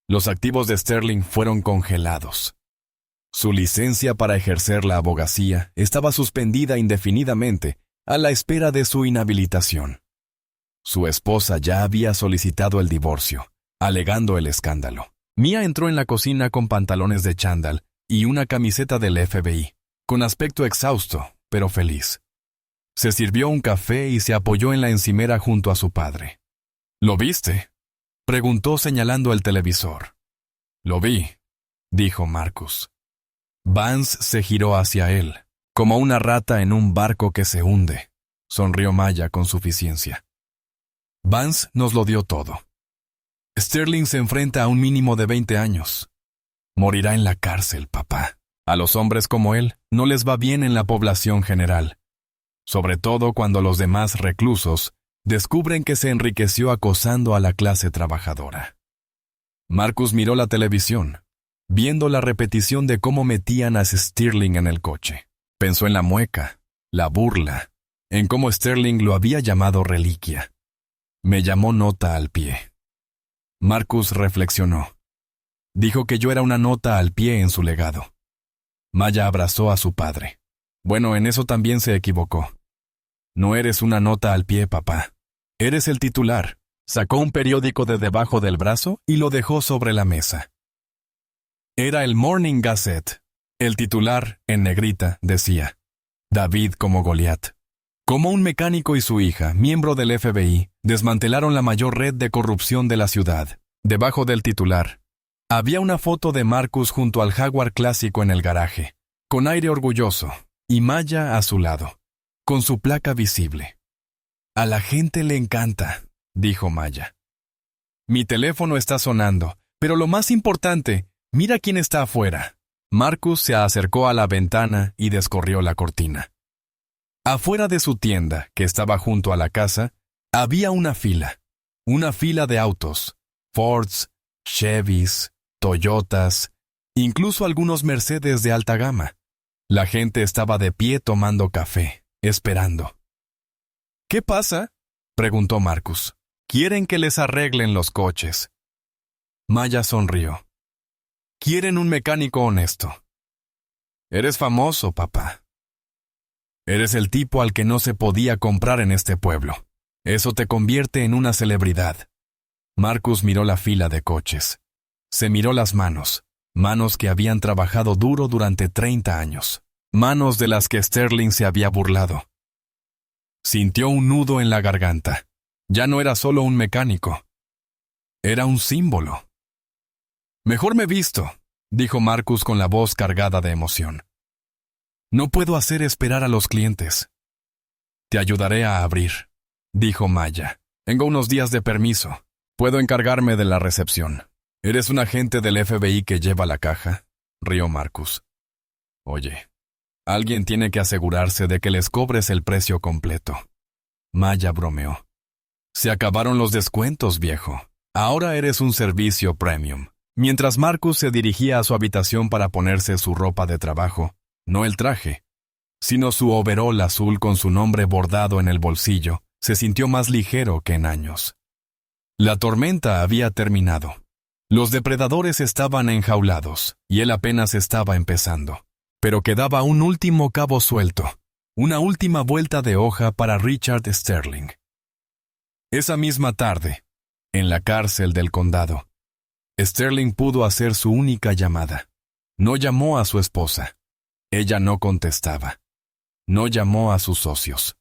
Los activos de Sterling fueron congelados. Su licencia para ejercer la abogacía estaba suspendida indefinidamente a la espera de su inhabilitación. Su esposa ya había solicitado el divorcio, alegando el escándalo. Mia entró en la cocina con pantalones de chándal y una camiseta del FBI, con aspecto exhausto, pero feliz. Se sirvió un café y se apoyó en la encimera junto a su padre. «¿Lo viste?», preguntó señalando el televisor. «Lo vi», dijo Marcus. Vance se giró hacia él, como una rata en un barco que se hunde, sonrió Maya con suficiencia. Vance nos lo dio todo. Sterling se enfrenta a un mínimo de 20 años. Morirá en la cárcel, papá. A los hombres como él no les va bien en la población general, sobre todo cuando los demás reclusos descubren que se enriqueció acosando a la clase trabajadora. Marcus miró la televisión, viendo la repetición de cómo metían a Sterling en el coche. Pensó en la mueca, la burla, en cómo Sterling lo había llamado reliquia. Me llamó nota al pie. Marcus reflexionó. Dijo que yo era una nota al pie en su legado. Maya abrazó a su padre. Bueno, en eso también se equivocó. No eres una nota al pie, papá. Eres el titular. Sacó un periódico de debajo del brazo y lo dejó sobre la mesa. Era el Morning Gazette. El titular, en negrita, decía: David como Goliat. Como un mecánico y su hija, miembro del FBI, desmantelaron la mayor red de corrupción de la ciudad. Debajo del titular, había una foto de Marcus junto al Jaguar clásico en el garaje, con aire orgulloso, y Maya a su lado, con su placa visible. A la gente le encanta, dijo Maya. Mi teléfono está sonando, pero lo más importante, mira quién está afuera. Marcus se acercó a la ventana y descorrió la cortina. Afuera de su tienda, que estaba junto a la casa, había una fila de autos, Fords, Chevys, Toyotas, incluso algunos Mercedes de alta gama. La gente estaba de pie tomando café, esperando. ¿Qué pasa?, preguntó Marcus. Quieren que les arreglen los coches. Maya sonrió. Quieren un mecánico honesto. Eres famoso, papá. Eres el tipo al que no se podía comprar en este pueblo. Eso te convierte en una celebridad. Marcus miró la fila de coches. Se miró las manos que habían trabajado duro durante 30 años, manos de las que Sterling se había burlado. Sintió un nudo en la garganta. Ya no era solo un mecánico. Era un símbolo. Mejor me visto, dijo Marcus con la voz cargada de emoción. No puedo hacer esperar a los clientes. Te ayudaré a abrir, dijo Maya. Tengo unos días de permiso. Puedo encargarme de la recepción. ¿Eres un agente del FBI que lleva la caja?, rió Marcus. Oye, alguien tiene que asegurarse de que les cobres el precio completo. Maya bromeó. Se acabaron los descuentos, viejo. Ahora eres un servicio premium. Mientras Marcus se dirigía a su habitación para ponerse su ropa de trabajo, no el traje, sino su overol azul con su nombre bordado en el bolsillo, se sintió más ligero que en años. La tormenta había terminado. Los depredadores estaban enjaulados, y él apenas estaba empezando. Pero quedaba un último cabo suelto, una última vuelta de hoja para Richard Sterling. Esa misma tarde, en la cárcel del condado, Sterling pudo hacer su única llamada. No llamó a su esposa. Ella no contestaba. No llamó a sus socios.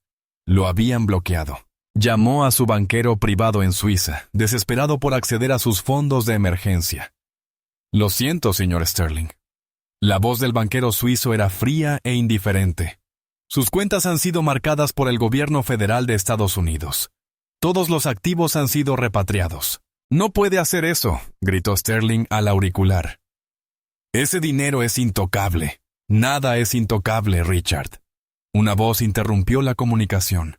Lo habían bloqueado. Llamó a su banquero privado en Suiza, desesperado por acceder a sus fondos de emergencia. Lo siento, señor Sterling. La voz del banquero suizo era fría e indiferente. Sus cuentas han sido marcadas por el gobierno federal de Estados Unidos. Todos los activos han sido repatriados. No puede hacer eso, gritó Sterling al auricular. Ese dinero es intocable. Nada es intocable, Richard. Una voz interrumpió la comunicación.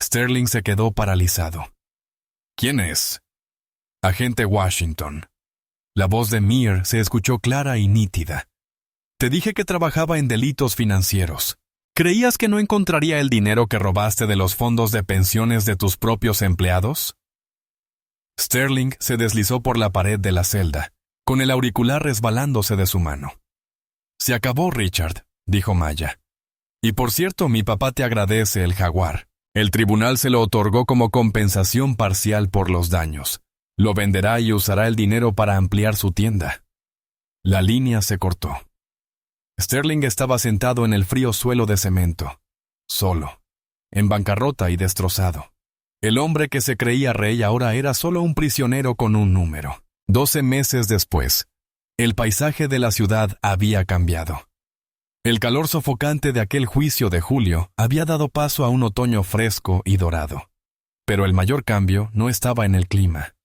Sterling se quedó paralizado. ¿Quién es? Agente Washington. La voz de Meir se escuchó clara y nítida. Te dije que trabajaba en delitos financieros. ¿Creías que no encontraría el dinero que robaste de los fondos de pensiones de tus propios empleados? Sterling se deslizó por la pared de la celda, con el auricular resbalándose de su mano. Se acabó, Richard, dijo Maya. Y por cierto, mi papá te agradece el Jaguar. El tribunal se lo otorgó como compensación parcial por los daños. Lo venderá y usará el dinero para ampliar su tienda. La línea se cortó. Sterling estaba sentado en el frío suelo de cemento, solo, en bancarrota y destrozado. El hombre que se creía rey ahora era solo un prisionero con un número. 12 meses después, el paisaje de la ciudad había cambiado. El calor sofocante de aquel juicio de julio había dado paso a un otoño fresco y dorado. Pero el mayor cambio no estaba en el clima.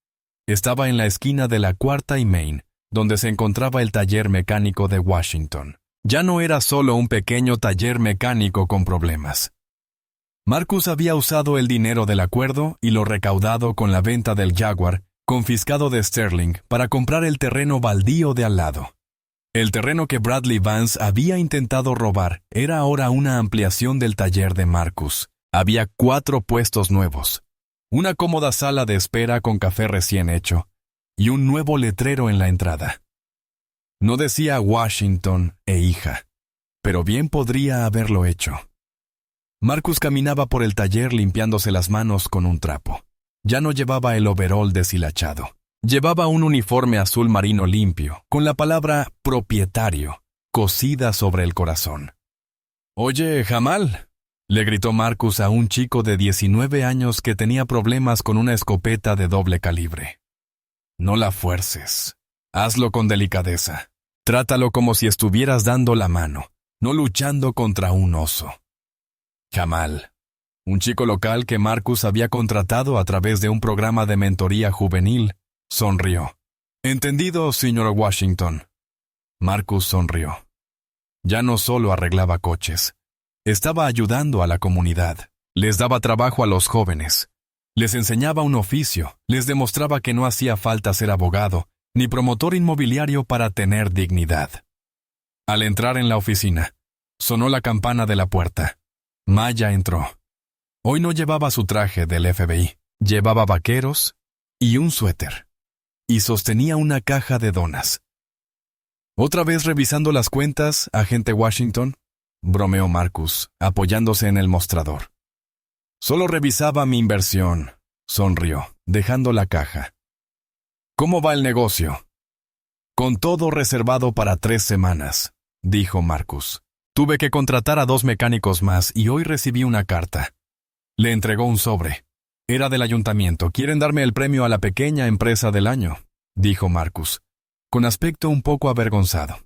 Estaba en la esquina de la Cuarta y Main, donde se encontraba el taller mecánico de Washington. Ya no era solo un pequeño taller mecánico con problemas. Marcus había usado el dinero del acuerdo y lo recaudado con la venta del Jaguar confiscado de Sterling para comprar el terreno baldío de al lado. El terreno que Bradley Vance había intentado robar era ahora una ampliación del taller de Marcus. Había 4 puestos nuevos, una cómoda sala de espera con café recién hecho y un nuevo letrero en la entrada. No decía Washington e hija, pero bien podría haberlo hecho. Marcus caminaba por el taller limpiándose las manos con un trapo. Ya no llevaba el overol deshilachado. Llevaba un uniforme azul marino limpio, con la palabra propietario cosida sobre el corazón. «Oye, Jamal», le gritó Marcus a un chico de 19 años que tenía problemas con una escopeta de doble calibre. «No la fuerces. Hazlo con delicadeza. Trátalo como si estuvieras dando la mano, no luchando contra un oso». Jamal, un chico local que Marcus había contratado a través de un programa de mentoría juvenil, sonrió. «Entendido, señor Washington». Marcus sonrió. Ya no solo arreglaba coches. Estaba ayudando a la comunidad. Les daba trabajo a los jóvenes. Les enseñaba un oficio. Les demostraba que no hacía falta ser abogado ni promotor inmobiliario para tener dignidad. Al entrar en la oficina, sonó la campana de la puerta. Maya entró. Hoy no llevaba su traje del FBI. Llevaba vaqueros y un suéter. Y sostenía una caja de donas. «¿Otra vez revisando las cuentas, agente Washington?», bromeó Marcus, apoyándose en el mostrador. «Solo revisaba mi inversión», sonrió, dejando la caja. «¿Cómo va el negocio?» «Con todo reservado para 3 semanas», dijo Marcus. «Tuve que contratar a 2 mecánicos más y hoy recibí una carta». Le entregó un sobre. «Era del ayuntamiento. Quieren darme el premio a la pequeña empresa del año», dijo Marcus, con aspecto un poco avergonzado.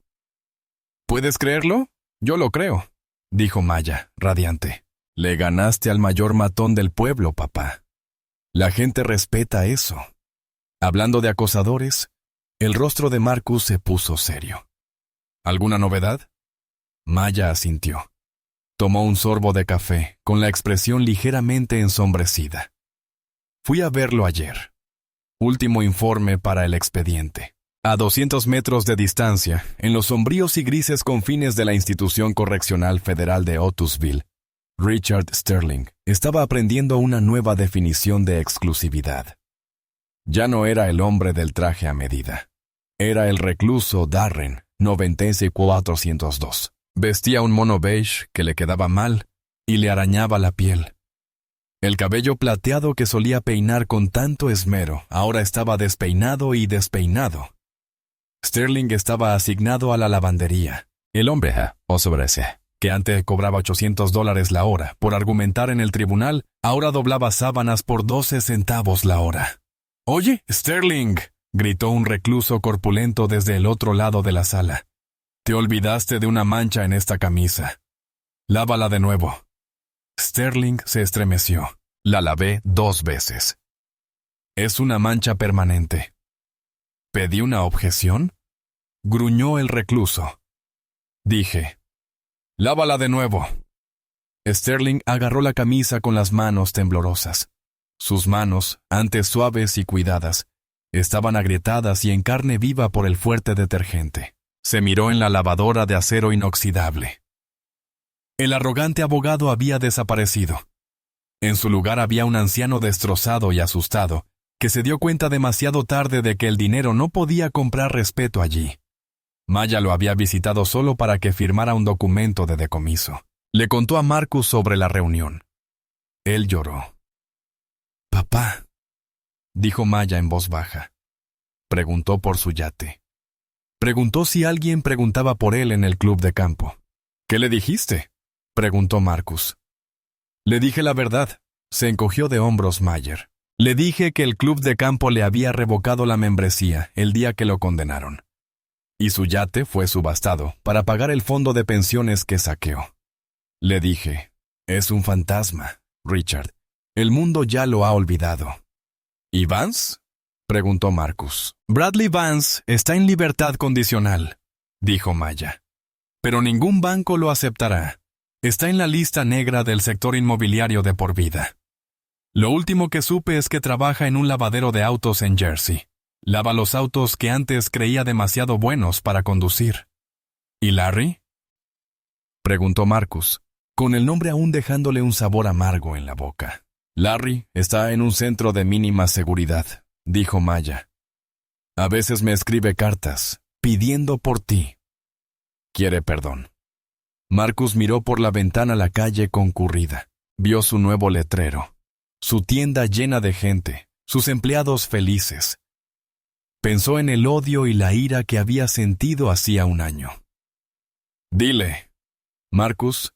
«¿Puedes creerlo? Yo lo creo», dijo Maya, radiante. «Le ganaste al mayor matón del pueblo, papá. La gente respeta eso». Hablando de acosadores, el rostro de Marcus se puso serio. «¿Alguna novedad?» Maya asintió. Tomó un sorbo de café, con la expresión ligeramente ensombrecida. «Fui a verlo ayer. Último informe para el expediente. A 200 metros de distancia, en los sombríos y grises confines de la Institución Correccional Federal de Otusville, Richard Sterling estaba aprendiendo una nueva definición de exclusividad. Ya no era el hombre del traje a medida. Era el recluso Darren, 90402. Vestía un mono beige que le quedaba mal y le arañaba la piel. El cabello plateado que solía peinar con tanto esmero ahora estaba despeinado y despeinado. Sterling estaba asignado a la lavandería. El hombre, que antes cobraba $800 la hora por argumentar en el tribunal, ahora doblaba sábanas por 12 centavos la hora. «Oye, Sterling», gritó un recluso corpulento desde el otro lado de la sala. «Te olvidaste de una mancha en esta camisa. Lávala de nuevo». Sterling se estremeció. «La lavé 2 veces. Es una mancha permanente». «¿Pedí una objeción?», gruñó el recluso. Dije: «Lávala de nuevo». Sterling agarró la camisa con las manos temblorosas. Sus manos, antes suaves y cuidadas, estaban agrietadas y en carne viva por el fuerte detergente. Se miró en la lavadora de acero inoxidable. El arrogante abogado había desaparecido. En su lugar había un anciano destrozado y asustado, que se dio cuenta demasiado tarde de que el dinero no podía comprar respeto allí. Maya lo había visitado solo para que firmara un documento de decomiso. Le contó a Marcus sobre la reunión. Él lloró. «Papá», dijo Maya en voz baja. Preguntó por su yate. Preguntó si alguien preguntaba por él en el club de campo. «¿Qué le dijiste?», preguntó Marcus. «Le dije la verdad», se encogió de hombros Mayer. «Le dije que el club de campo le había revocado la membresía el día que lo condenaron. Y su yate fue subastado para pagar el fondo de pensiones que saqueó. Le dije: es un fantasma, Richard. El mundo ya lo ha olvidado». «¿Y Vance?», preguntó Marcus. «Bradley Vance está en libertad condicional», dijo Maya. «Pero ningún banco lo aceptará. Está en la lista negra del sector inmobiliario de por vida». Lo último que supe es que trabaja en un lavadero de autos en Jersey. Lava los autos que antes creía demasiado buenos para conducir. ¿Y Larry?, preguntó Marcus, con el nombre aún dejándole un sabor amargo en la boca. Larry está en un centro de mínima seguridad, dijo Maya. A veces me escribe cartas, pidiendo por ti. Quiere perdón. Marcus miró por la ventana la calle concurrida. Vio su nuevo letrero, su tienda llena de gente, sus empleados felices. Pensó en el odio y la ira que había sentido hacía un año. Dile. Marcus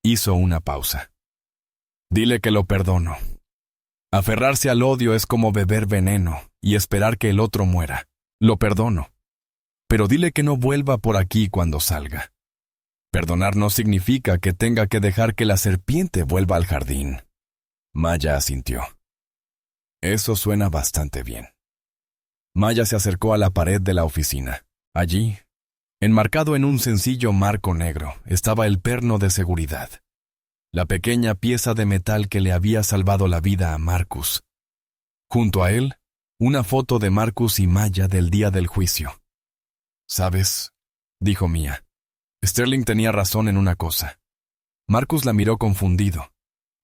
hizo una pausa. Dile que lo perdono. Aferrarse al odio es como beber veneno y esperar que el otro muera. Lo perdono. Pero dile que no vuelva por aquí cuando salga. Perdonar no significa que tenga que dejar que la serpiente vuelva al jardín. Maya asintió. Eso suena bastante bien. Maya se acercó a la pared de la oficina. Allí, enmarcado en un sencillo marco negro, estaba el perno de seguridad. La pequeña pieza de metal que le había salvado la vida a Marcus. Junto a él, una foto de Marcus y Maya del día del juicio. ¿Sabes?, dijo Mia. Sterling tenía razón en una cosa. Marcus la miró confundido.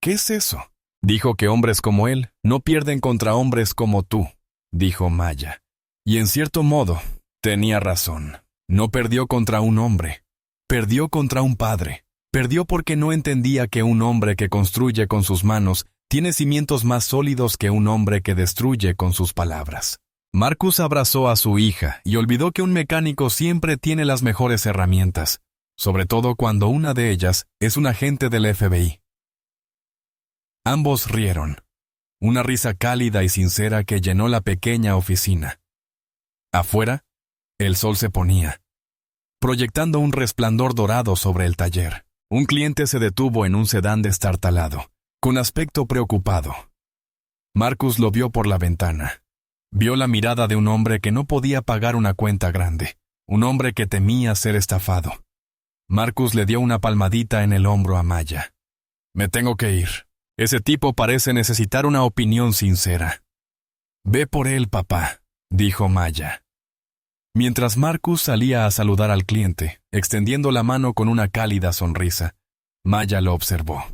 ¿Qué es eso? Dijo que hombres como él no pierden contra hombres como tú, dijo Maya. Y en cierto modo, tenía razón. No perdió contra un hombre. Perdió contra un padre. Perdió porque no entendía que un hombre que construye con sus manos tiene cimientos más sólidos que un hombre que destruye con sus palabras. Marcus abrazó a su hija y olvidó que un mecánico siempre tiene las mejores herramientas, sobre todo cuando una de ellas es un agente del FBI. Ambos rieron, una risa cálida y sincera que llenó la pequeña oficina. Afuera, el sol se ponía, proyectando un resplandor dorado sobre el taller. Un cliente se detuvo en un sedán destartalado, con aspecto preocupado. Marcus lo vio por la ventana. Vio la mirada de un hombre que no podía pagar una cuenta grande, un hombre que temía ser estafado. Marcus le dio una palmadita en el hombro a Maya. Me tengo que ir. Ese tipo parece necesitar una opinión sincera. Ve por él, papá, dijo Maya. Mientras Marcus salía a saludar al cliente, extendiendo la mano con una cálida sonrisa, Maya lo observó.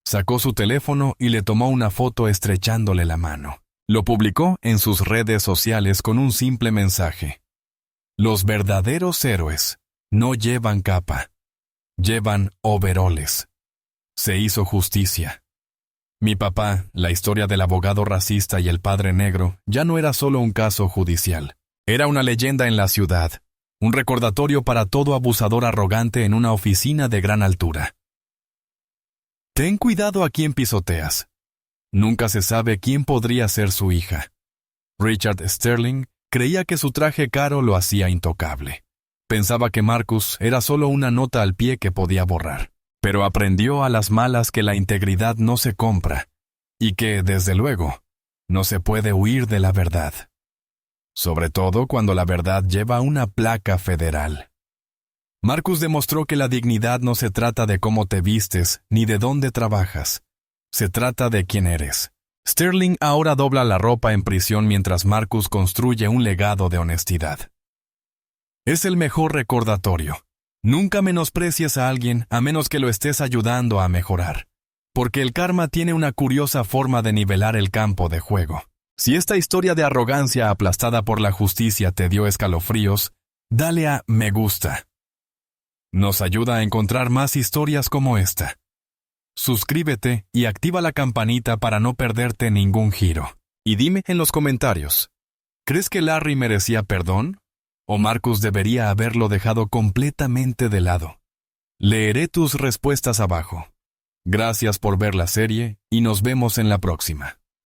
Sacó su teléfono y le tomó una foto estrechándole la mano. Lo publicó en sus redes sociales con un simple mensaje. Los verdaderos héroes no llevan capa, llevan overoles. Se hizo justicia. Mi papá, la historia del abogado racista y el padre negro, ya no era solo un caso judicial. Era una leyenda en la ciudad, un recordatorio para todo abusador arrogante en una oficina de gran altura. Ten cuidado a quién pisoteas. Nunca se sabe quién podría ser su hija. Richard Sterling creía que su traje caro lo hacía intocable. Pensaba que Marcus era solo una nota al pie que podía borrar, pero aprendió a las malas que la integridad no se compra y que, desde luego, no se puede huir de la verdad. Sobre todo cuando la verdad lleva una placa federal. Marcus demostró que la dignidad no se trata de cómo te vistes ni de dónde trabajas. Se trata de quién eres. Sterling ahora dobla la ropa en prisión mientras Marcus construye un legado de honestidad. Es el mejor recordatorio. Nunca menosprecies a alguien a menos que lo estés ayudando a mejorar. Porque el karma tiene una curiosa forma de nivelar el campo de juego. Si esta historia de arrogancia aplastada por la justicia te dio escalofríos, dale a me gusta. Nos ayuda a encontrar más historias como esta. Suscríbete y activa la campanita para no perderte ningún giro. Y dime en los comentarios, ¿crees que Larry merecía perdón? ¿O Marcus debería haberlo dejado completamente de lado? Leeré tus respuestas abajo. Gracias por ver la serie y nos vemos en la próxima.